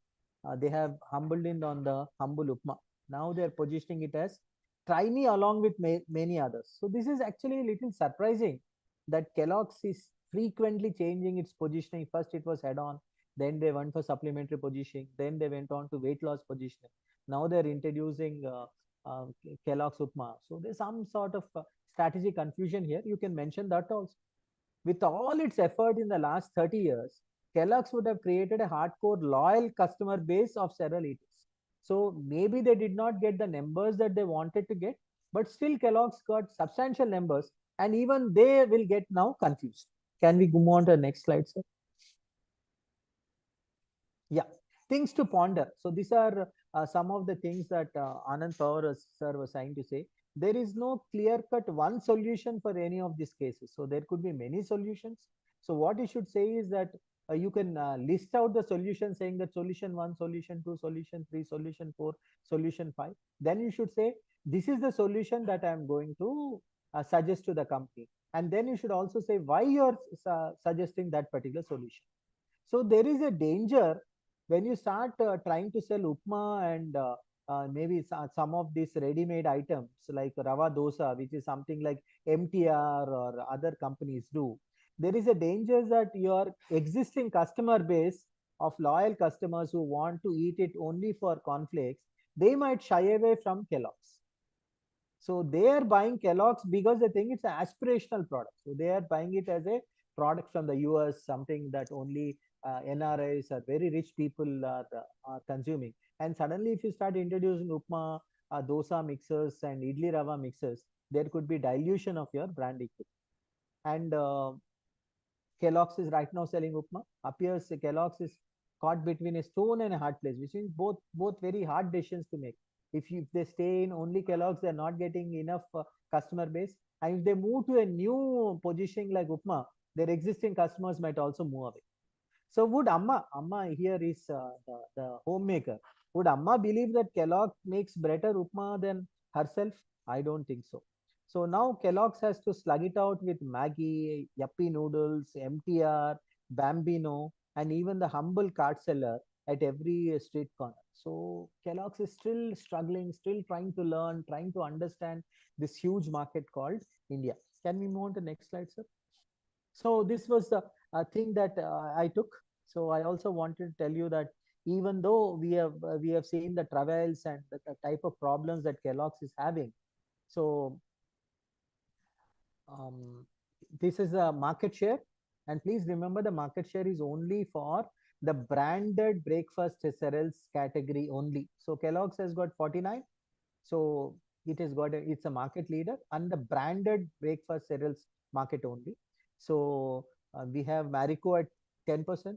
B: They have humbled in on the humble upma. Now they are positioning it as try me along with many others. So this is actually a little surprising that Kellogg's is frequently changing its positioning. First it was head on, then they went for supplementary positioning, then they went on to weight loss positioning. Now they're introducing Kellogg's Upma. So there's some sort of strategy confusion here. You can mention that also. With all its effort in the last 30 years, Kellogg's would have created a hardcore loyal customer base of cereal eaters. So maybe they did not get the numbers that they wanted to get, but still Kellogg's got substantial numbers, and even they will get now confused. Can we go on to the next slide, sir? Yeah, things to ponder. So these are some of the things that Anand Pawar sir was trying to say. There is no clear-cut one solution for any of these cases. So there could be many solutions. So what you should say is that you can list out the solution, saying that solution 1, solution 2, solution 3, solution 4, solution 5. Then you should say, this is the solution that I am going to suggest to the company. And then you should also say why you're suggesting that particular solution. So there is a danger when you start trying to sell upma and maybe some of these ready-made items like rava dosa, which is something like MTR or other companies do. There is a danger that your existing customer base of loyal customers who want to eat it only for cornflakes, they might shy away from Kellogg's. So they are buying Kellogg's because they think it's an aspirational product. So they are buying it as a product from the US, something that only NRIs or very rich people are consuming. And suddenly, if you start introducing upma, dosa mixers, and idli rava mixers, there could be dilution of your brand equity. And Kellogg's is right now selling upma. Appears Kellogg's is caught between a stone and a hard place, which is both very hard decisions to make. If they stay in only Kellogg's, they're not getting enough customer base. And if they move to a new positioning like upma, their existing customers might also move away. So would Amma here is the homemaker. Would Amma believe that Kellogg makes better upma than herself? I don't think so. So now Kellogg's has to slug it out with Maggie, Yuppie Noodles, MTR, Bambino, and even the humble cart seller at every street corner. So Kellogg's is still struggling, still trying to learn, trying to understand this huge market called India. Can we move on to the next slide, sir? So this was the thing that I took. So I also wanted to tell you that even though we have seen the travails and the type of problems that Kellogg's is having, so this is a market share, and please remember the market share is only for the branded breakfast cereals category only. So Kellogg's has got 49, so it has got it's a market leader and the branded breakfast cereals market only. So we have Marico at 10%,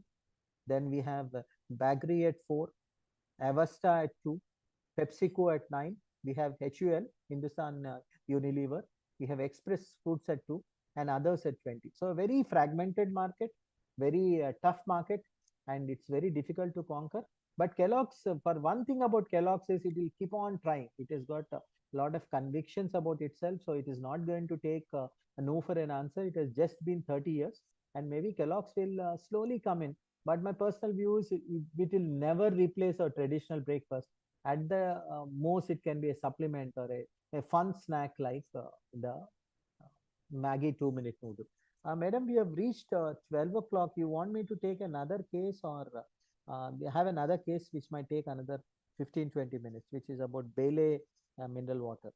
B: then we have Bagri at 4, Avasta at 2, PepsiCo at 9. We have HUL, Hindustan Unilever. We have Express Foods at 2 and others at 20. So a very fragmented market, very tough market, and it's very difficult to conquer. But Kellogg's, for one thing about Kellogg's is it will keep on trying. It has got a lot of convictions about itself. So it is not going to take a no for an answer. It has just been 30 years and maybe Kellogg's will slowly come in. But my personal view is it will never replace our traditional breakfast. At the most, it can be a supplement or a fun snack like the Maggie 2-minute noodle. Madam, we have reached 12 o'clock. You want me to take another case or we have another case which might take another 15-20 minutes, which is about Bailey mineral water.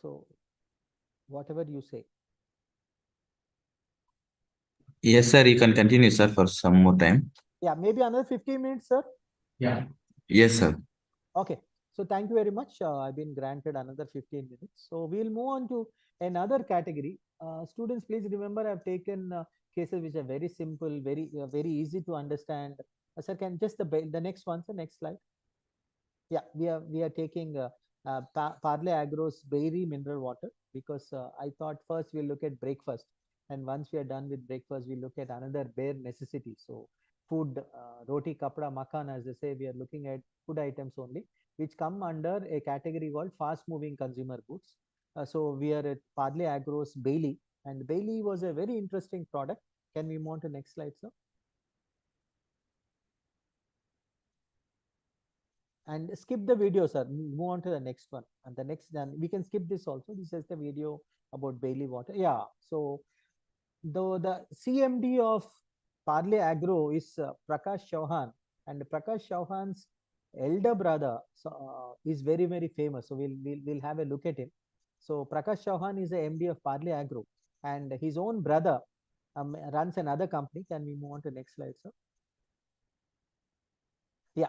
B: So whatever you say.
C: Yes, sir. You can continue, sir, for some more time.
B: Yeah, maybe another 15 minutes, sir.
C: Yeah. Yes, sir.
B: Okay. So thank you very much. I've been granted another 15 minutes. So we'll move on to another category. Students, please remember I've taken cases which are very simple, very easy to understand. Sir, can just the next one, sir, next slide. Yeah, we are taking Parle Agro's Berry mineral water because I thought first we'll look at breakfast, and once we are done with breakfast, we look at another bare necessity. So food, roti, kapda, makan, as they say, we are looking at food items only, which come under a category called fast-moving consumer goods. So we are at Parle Agro's Bailey, and Bailey was a very interesting product. Can we move on to next slide, sir? And skip the video, sir. Move on to the next one. And the next, then we can skip this also. This is the video about Bailey water. Yeah. So the CMD of Parle Agro is Prakash Chauhan, and Prakash Chauhan's elder brother is very famous. So we'll have a look at him. So Prakash Chauhan is the MD of Parle Agro, and his own brother runs another company. Can we move on to the next slide, sir? Yeah.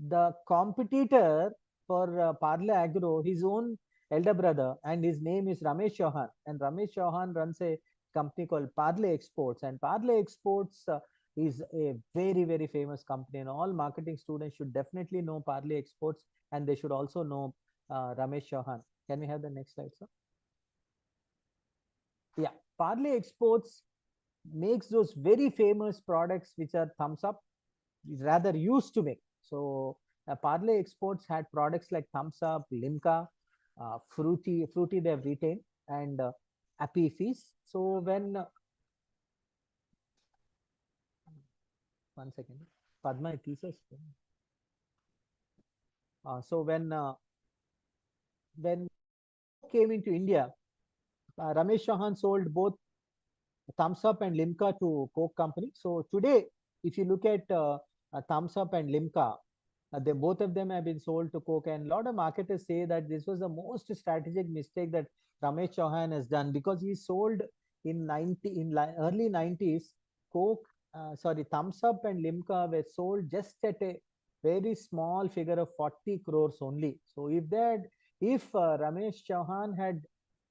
B: The competitor for Parle Agro, his own elder brother, and his name is Ramesh Chauhan. And Ramesh Chauhan runs a company called Parle Exports. And Parle Exports is a very, very famous company, and all marketing students should definitely know Parley Exports, and they should also know Ramesh Chauhan. Can we have the next slide, sir? Yeah, Parley Exports makes those very famous products which are thumbs up, rather used to make. So Parley Exports had products like thumbs up, Limca, fruity they have retained, and Appy Feast. So when one second, Padma pieces. So when came into India, Ramesh Chauhan sold both Thumbs Up and Limca to Coke company. So today, if you look at Thumbs Up and Limca, they both of them have been sold to Coke, and a lot of marketers say that this was the most strategic mistake that Ramesh Chauhan has done, because he sold in early 90s. Coke, sorry, Thumbs Up and Limca were sold just at a very small figure of 40 crores only. So if Ramesh Chauhan had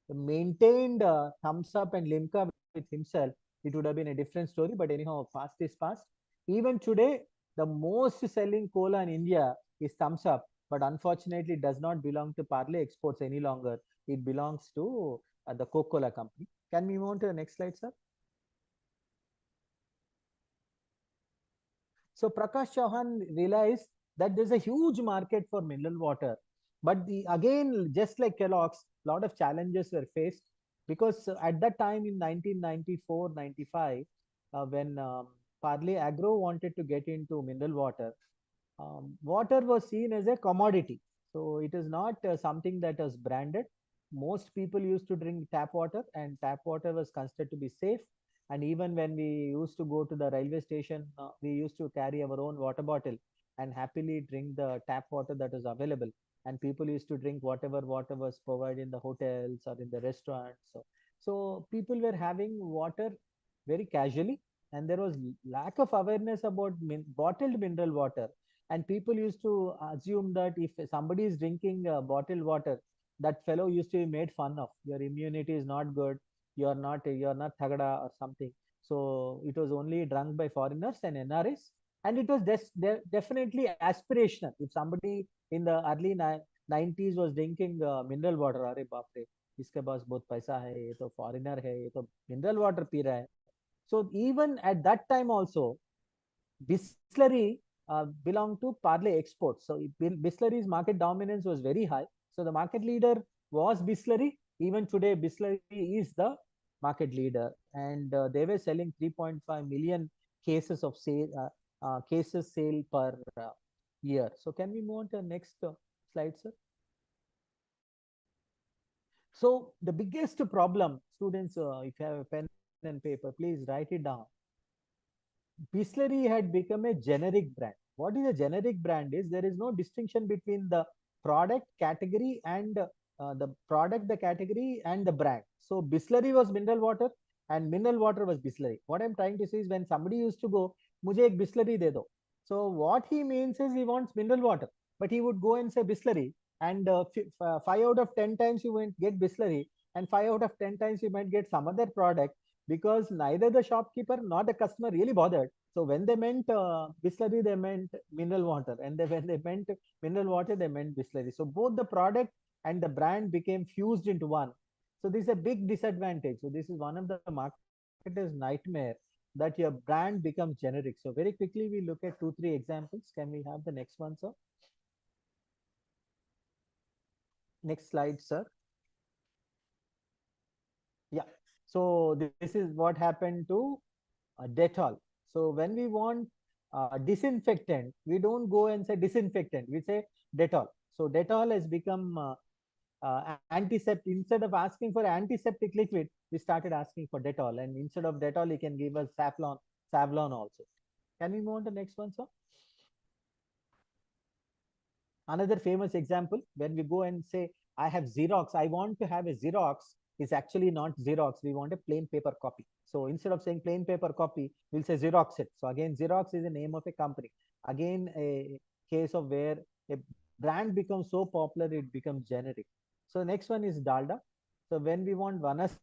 B: maintained Thumbs Up and Limca with himself, it would have been a different story. But anyhow, past is past. Even today, the most selling cola in India is Thumbs Up, but unfortunately does not belong to Parley Exports any longer. It belongs to the Coca-Cola company. Can we move on to the next slide, sir? So Prakash Chauhan realized that there's a huge market for mineral water. But again, just like Kellogg's, a lot of challenges were faced, because at that time in 1994-95, when Parley Agro wanted to get into mineral water, water was seen as a commodity. So it is not something that was branded. Most people used to drink tap water, and tap water was considered to be safe. And even when we used to go to the railway station, we used to carry our own water bottle and happily drink the tap water that was available. And people used to drink whatever water was provided in the hotels or in the restaurants. So people were having water very casually, and there was lack of awareness about bottled mineral water. And people used to assume that if somebody is drinking bottled water, that fellow used to be made fun of. Your immunity is not good. You're not thagada or something. So it was only drunk by foreigners and NRS, and it was definitely aspirational. If somebody in the early 90s was drinking mineral water, अरे बाप रे, इसके पास बहुत पैसा है, ये तो foreigner है, ये तो mineral water पी रहा है. So even at that time also, Bisleri belonged to Parley Exports. So Bisleri's market dominance was very high. So the market leader was Bisleri. Even today, Bisleri is the market leader, and they were selling 3.5 million cases of cases sale per year. So can we move on to the next slide, sir? So the biggest problem, students, if you have a pen and paper, please write it down. Bisleri had become a generic brand. What is a generic brand is there is no distinction between the product category and the category and the brand. So Bisleri was mineral water and mineral water was Bisleri. What I'm trying to say is when somebody used to go, मुझे एक Bisleri दे दो. So what he means is he wants mineral water, but he would go and say Bisleri, and 5 out of 10 times you might get Bisleri, and 5 out of 10 times you might get some other product, because neither the shopkeeper nor the customer really bothered. So when they meant Bisleri, they meant mineral water, and when they meant mineral water, they meant Bisleri. So both the product and the brand became fused into one. So this is a big disadvantage. So this is one of the marketer's nightmare, that your brand becomes generic. So very quickly, we look at 2-3 examples. Can we have the next one, sir? Next slide, sir. Yeah. So this is what happened to Dettol. So when we want disinfectant, we don't go and say disinfectant, we say Dettol. So Dettol has become antiseptic. Instead of asking for antiseptic liquid, we started asking for Dettol, and instead of Dettol, he can give us Savlon also. Can we move on to the next one, sir? Another famous example, when we go and say, I have Xerox, I want to have a Xerox, is actually not Xerox. We want a plain paper copy. So instead of saying plain paper copy, we'll say Xerox it. So again, Xerox is the name of a company. Again, a case of where a brand becomes so popular, it becomes generic. So next one is Dalda. So when we want Vanaspati,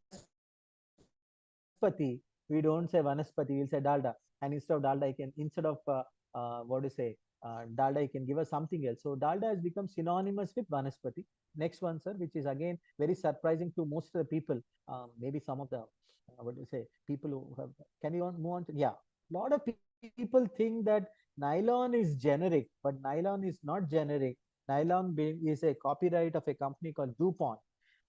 B: we don't say Vanaspati, we'll say Dalda. and instead of dalda, instead of what do you say, dalda, you can give us something else. So dalda has become synonymous with vanaspati. Next one, sir, which is again very surprising to most of the people. Maybe some of the what do you say, people who have. Can you move on to, yeah? A lot of people think that nylon is generic, but nylon is not generic. Nylon is a copyright of a company called DuPont,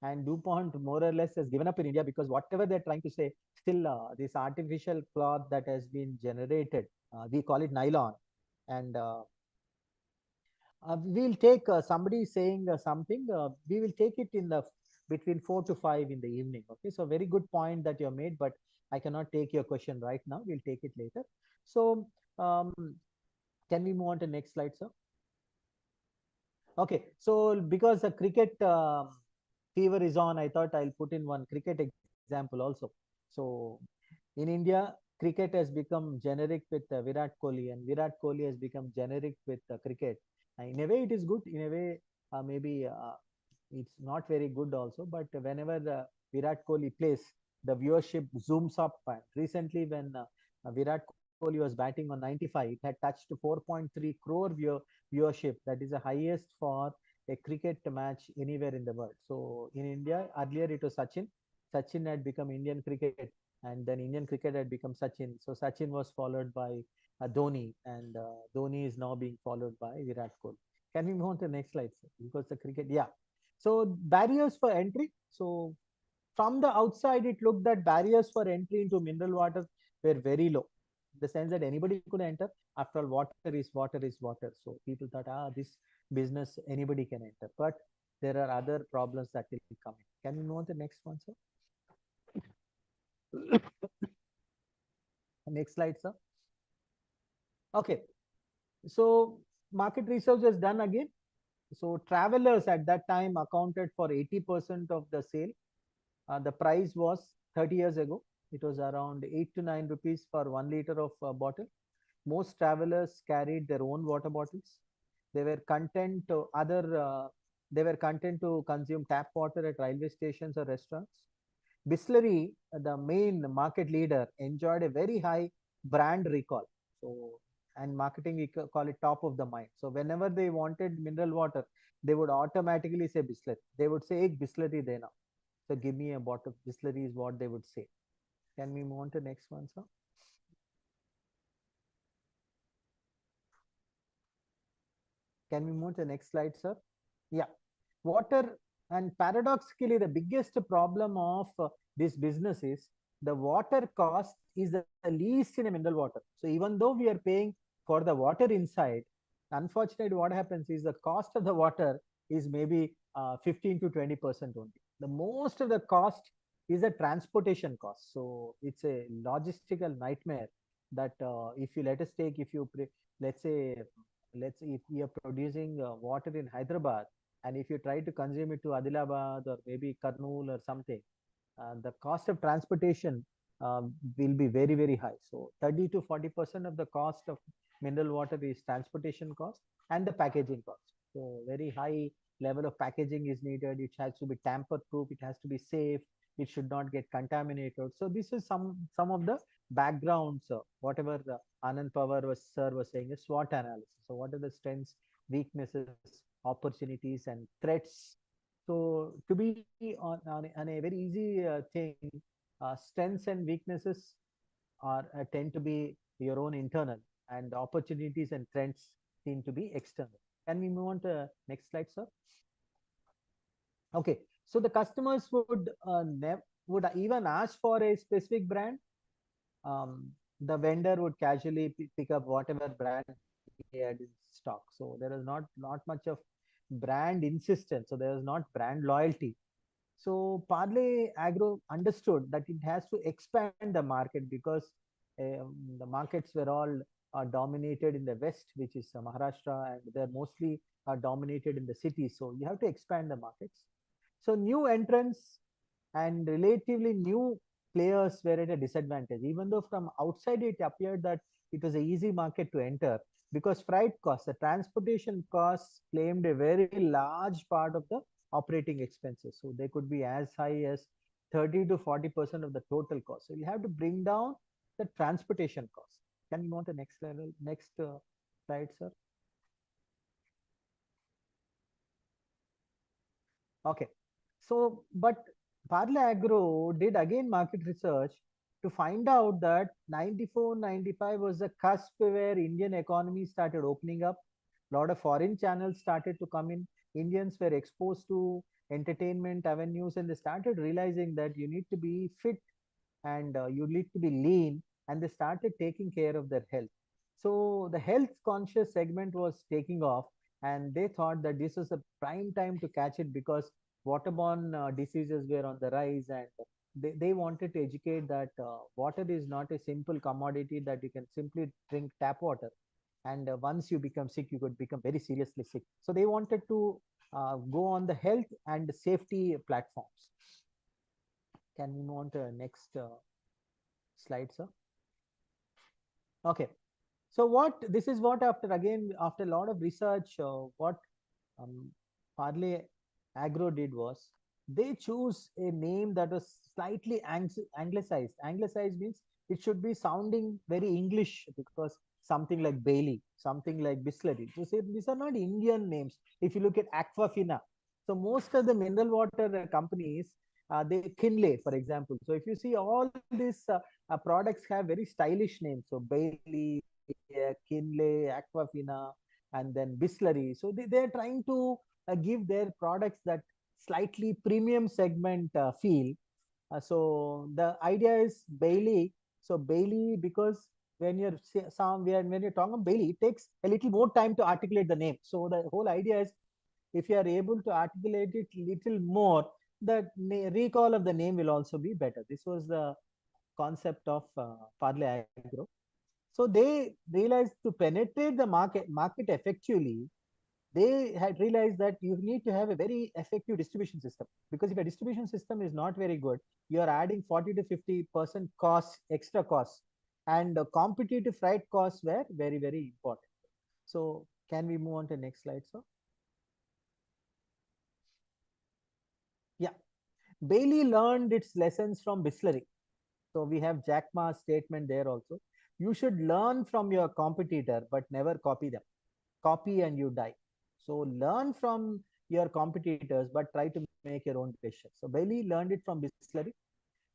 B: and DuPont more or less has given up in India because whatever they're trying to say, still this artificial cloth that has been generated, we call it nylon, and we'll take somebody saying something. We will take it in the between 4 to 5 in the evening. Okay, so very good point that you made, but I cannot take your question right now. We'll take it later. So can we move on to next slide, sir? Okay, so because the cricket fever is on, I thought I'll put in one cricket example also. So in India, cricket has become generic with Virat Kohli, and Virat Kohli has become generic with cricket. In a way, it is good. In a way, maybe it's not very good also. But whenever Virat Kohli plays, the viewership zooms up. Recently, when Virat Kohli was batting on 95, it had touched 4.3 crore viewership. That is the highest for a cricket match anywhere in the world. So in India, earlier it was Sachin. Sachin had become Indian cricket, and then Indian cricket had become Sachin. So Sachin was followed by Dhoni, and Dhoni is now being followed by Virat Kohli. Can we move on to the next slide, sir? Because the cricket, yeah. So barriers for entry. So from the outside, it looked that barriers for entry into mineral water were very low. In the sense that anybody could enter. After all, water is water is water. So people thought, this business anybody can enter. But there are other problems that will come in. Can we move on to the next one, sir? Next slide, sir. Okay. So market research is done again. So travelers at that time accounted for 80% of the sale. The price was 30 years ago. It was around 8 to 9 rupees for 1 liter of bottle. Most travelers carried their own water bottles. They were content to consume tap water at railway stations or restaurants. Bisleri, the main market leader, enjoyed a very high brand recall. So, and marketing, we call it top of the mind. So whenever they wanted mineral water, they would automatically say Bisleri. They would say, "Ek Bisleri dena." So give me a bottle of Bisleri is what they would say. Can we move on to next one, sir? Can we move to the next slide, sir? Yeah. Water, and paradoxically, the biggest problem of this business is the water cost is the least in a mineral water. So even though we are paying for the water inside, unfortunately, what happens is the cost of the water is maybe 15 to 20% only. The most of the cost is the transportation cost. So it's a logistical nightmare that if you let us take, if you let's say if we are producing water in Hyderabad, and if you try to consume it to Adilabad or maybe Karnool or something, the cost of transportation will be very, very high. So 30 to 40% of the cost of mineral water is transportation cost and the packaging cost. So very high level of packaging is needed. It has to be tamper proof. It has to be safe. It should not get contaminated. So this is some of the backgrounds, whatever Anand Pawar sir was saying, a SWOT analysis. So what are the strengths, weaknesses, opportunities, and threats? So to be on a very easy thing, strengths and weaknesses are tend to be your own internal, and opportunities and trends seem to be external. Can we move on to next slide, sir? Okay, so the customers would even ask for a specific brand. The vendor would casually pick up whatever brand he had in stock. So there is not much of brand insistence. So there is not brand loyalty. So Parley Agro understood that it has to expand the market because the markets were all dominated in the west, which is Maharashtra, and they're mostly dominated in the cities. So you have to expand the markets. So new entrants and relatively new players were at a disadvantage, even though from outside it appeared that it was an easy market to enter, because freight costs, the transportation costs claimed a very large part of the operating expenses. So they could be as high as 30 to 40% of the total cost. So you have to bring down the transportation cost. Can you go on to next level, next slide, sir? Okay. So, but Parle Agro did again market research to find out that 94, 95 was the cusp where Indian economy started opening up. A lot of foreign channels started to come in. Indians were exposed to entertainment avenues and they started realizing that you need to be fit and you need to be lean, and they started taking care of their health. So the health conscious segment was taking off, and they thought that this was a prime time to catch it because waterborne diseases were on the rise, and they wanted to educate that water is not a simple commodity that you can simply drink tap water, and once you become sick you could become very seriously sick. So they wanted to go on the health and safety platforms. Can we move on to the next slide, sir? Okay. So what this is what after a lot of research, what Parle Agro did was they choose a name that was slightly anglicized. Anglicized means it should be sounding very English because something like Bailey, something like Bisleri. So say these are not Indian names. If you look at Aquafina, so most of the mineral water companies, they Kinley, for example. So if you see all these products have very stylish names. So Bailey, Kinley, Aquafina, and then Bisleri. So they're trying to give their products that slightly premium segment feel. So the idea is Bailey. So Bailey, because when you're when you're talking about Bailey, it takes a little more time to articulate the name. So the whole idea is if you are able to articulate it little more, the recall of the name will also be better. This was the concept of Parle Agro. So they realized to penetrate the market effectively, they had realized that you need to have a very effective distribution system, because if a distribution system is not very good, you are adding 40 to 50% costs, extra costs, and competitive freight costs were very, very important. So can we move on to next slide, sir? Yeah. Bailey learned its lessons from Bisleri. So we have Jack Ma's statement there also. You should learn from your competitor, but never copy them. Copy and you die. So learn from your competitors, but try to make your own decisions. So Bailey learned it from Bisleri.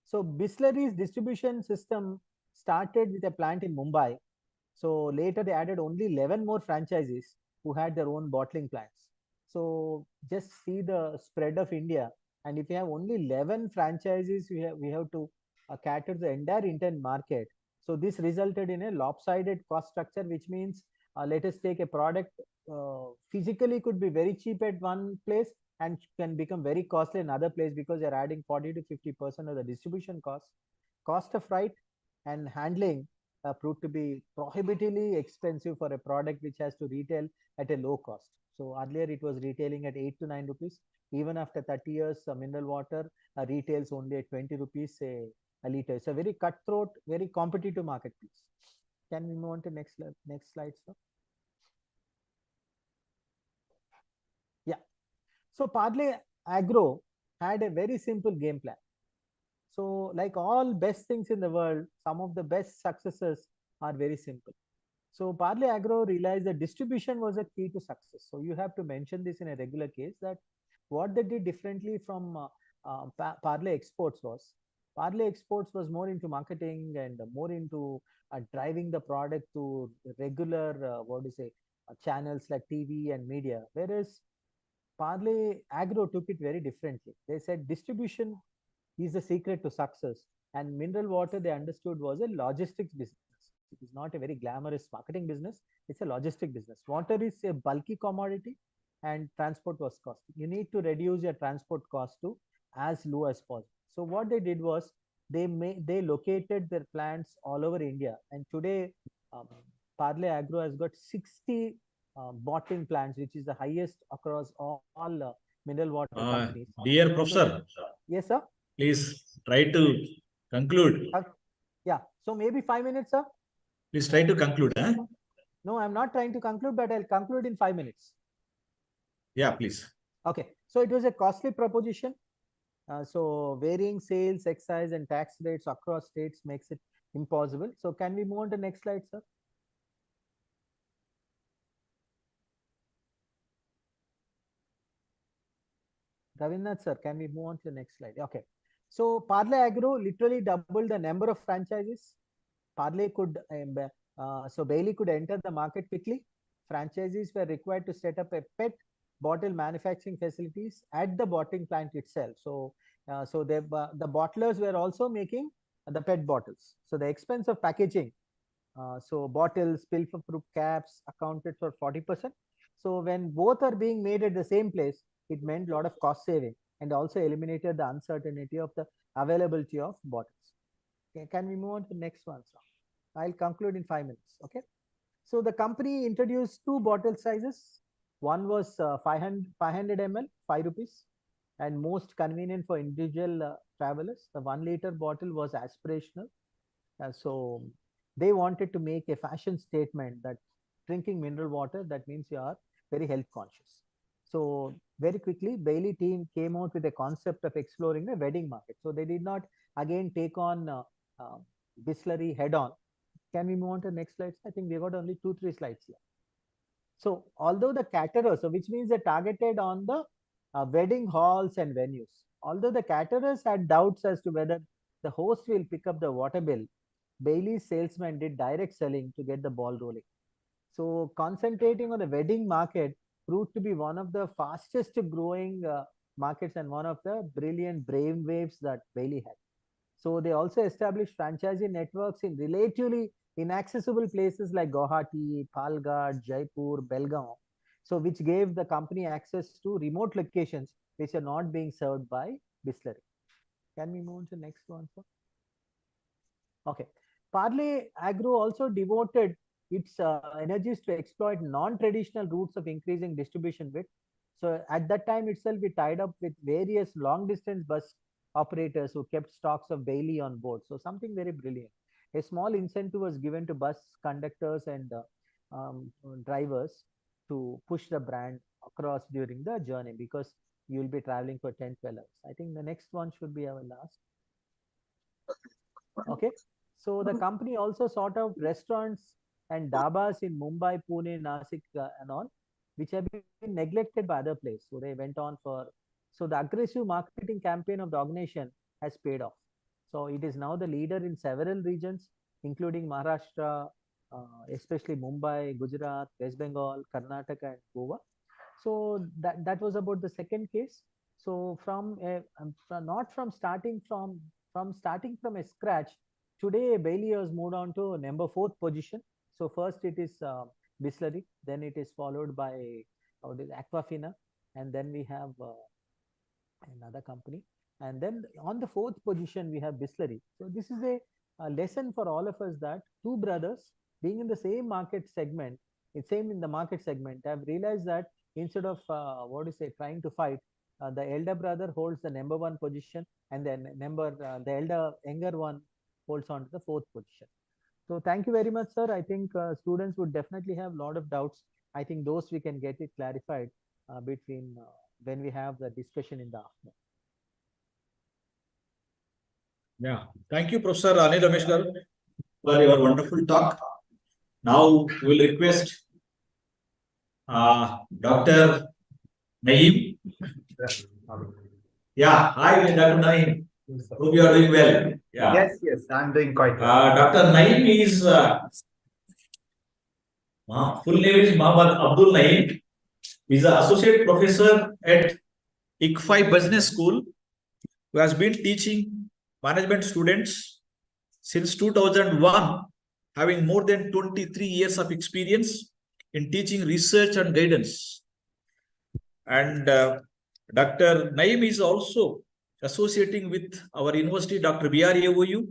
B: So Bisleri's distribution system started with a plant in Mumbai. So later they added only 11 more franchises who had their own bottling plants. So just see the spread of India. And if you have only 11 franchises, we have to cater the entire Indian market. So this resulted in a lopsided cost structure, which means let us take a product physically could be very cheap at one place and can become very costly in another place because they're adding 40 to 50% of the distribution cost. Cost of freight and handling proved to be prohibitively expensive for a product which has to retail at a low cost. So earlier it was retailing at 8 to 9 rupees. Even after 30 years, mineral water retails only at 20 rupees a liter. It's a very cutthroat, very competitive marketplace. Can we move on to next slide, sir? Yeah. So Parle Agro had a very simple game plan. So like all best things in the world, some of the best successes are very simple. So Parle Agro realized that distribution was a key to success. So you have to mention this in a regular case that what they did differently from Parle Exports was Parle Exports was more into marketing and more into driving the product to regular channels like TV and media, whereas Parle Agro took it very differently. They said distribution is the secret to success, and mineral water they understood was a logistics business. It is not a very glamorous marketing business. It's a logistic business. Water is a bulky commodity and transport was costly. You need to reduce your transport cost to as low as possible. So what they did was they located their plants all over India, and today Parle Agro has got 60 bottling plants, which is the highest across all mineral water companies.
E: Dear Professor,
B: yes, sir.
E: please try to conclude.
B: Yeah. So maybe 5 minutes, sir.
E: Please try to conclude.
B: No, I'm not trying to conclude, but I'll conclude in 5 minutes.
E: Yeah, please.
B: Okay. So it was a costly proposition. So varying sales, excise, and tax rates across states makes it impossible. So can we move on to next slide, sir? Ravindranath sir, can we move on to the next slide? Okay. So Parle Agro literally doubled the number of franchises. Parle could, so Bailey could enter the market quickly. Franchisees were required to set up a pet bottle manufacturing facilities at the bottling plant itself. So, the bottlers were also making the pet bottles. So the expense of packaging, so bottles, pilfer-proof caps accounted for 40%. So when both are being made at the same place, it meant a lot of cost saving and also eliminated the uncertainty of the availability of bottles. Okay, can we move on to the next one, sir? I'll conclude in 5 minutes. Okay. So the company introduced two bottle sizes. One was 500 ml, 5 rupees, and most convenient for individual travelers. The 1 liter bottle was aspirational. So they wanted to make a fashion statement that drinking mineral water, that means you are very health conscious. So very quickly, Bailey team came out with a concept of exploring the wedding market. So they did not again take on Bisleri head on. Can we move on to the next slide? I think we got only 2-3 slides here. So although the caterers, so which means they targeted on the wedding halls and venues. Although the caterers had doubts as to whether the host will pick up the water bill, Bailey's salesman did direct selling to get the ball rolling. So concentrating on the wedding market proved to be one of the fastest growing markets and one of the brilliant brainwaves that Bailey had. So they also established franchisee networks in relatively inaccessible places like Guwahati, Palghat, Jaipur, Belgaum. So which gave the company access to remote locations which are not being served by Bisleri. Can we move on to the next one, sir? Okay. Parle Agro also devoted its energies to exploit non-traditional routes of increasing distribution width. So at that time itself, we tied up with various long-distance bus operators who kept stocks of Bailey on board. So something very brilliant. A small incentive was given to bus conductors and drivers to push the brand across during the journey, because you will be traveling for 10-12 hours. I think the next one should be our last. Okay. So the company also sought out restaurants and dabas in Mumbai, Pune, Nasik, and all, which have been neglected by other places. So they went on for, so the aggressive marketing campaign of the organization has paid off. So it is now the leader in several regions, including Maharashtra, especially Mumbai, Gujarat, West Bengal, Karnataka, and Goa. So that was about the second case. So not from starting from a scratch, today Bailey has moved on to number 4th position. So first it is Bisleri, then it is followed by Aquafina, and then we have another company, and then on the 4th position we have Bisleri. So this is a lesson for all of us that two brothers being in the same market segment, in the market segment, have realized that instead of trying to fight, the elder brother holds the number 1 position, and then the younger one holds on to the 4th position. So thank you very much, sir. I think students would definitely have a lot of doubts. I think those we can get it clarified between when we have the discussion in the afternoon.
E: Yeah, thank you, Professor Anil Rameshkar, for your wonderful talk. Now we will request Dr. Naeem. Yeah, hi, Dr. Naeem. Hope you are doing well. Yeah.
H: Yes, I'm doing quite well.
E: Dr. Naeem is full name is Muhammad Abdul Naeem. He's an associate professor at ICFI Business School, who has been teaching management students since 2001, having more than 23 years of experience in teaching research and guidance. And Dr. Naeem is also associating with our university, Dr. BRAOU,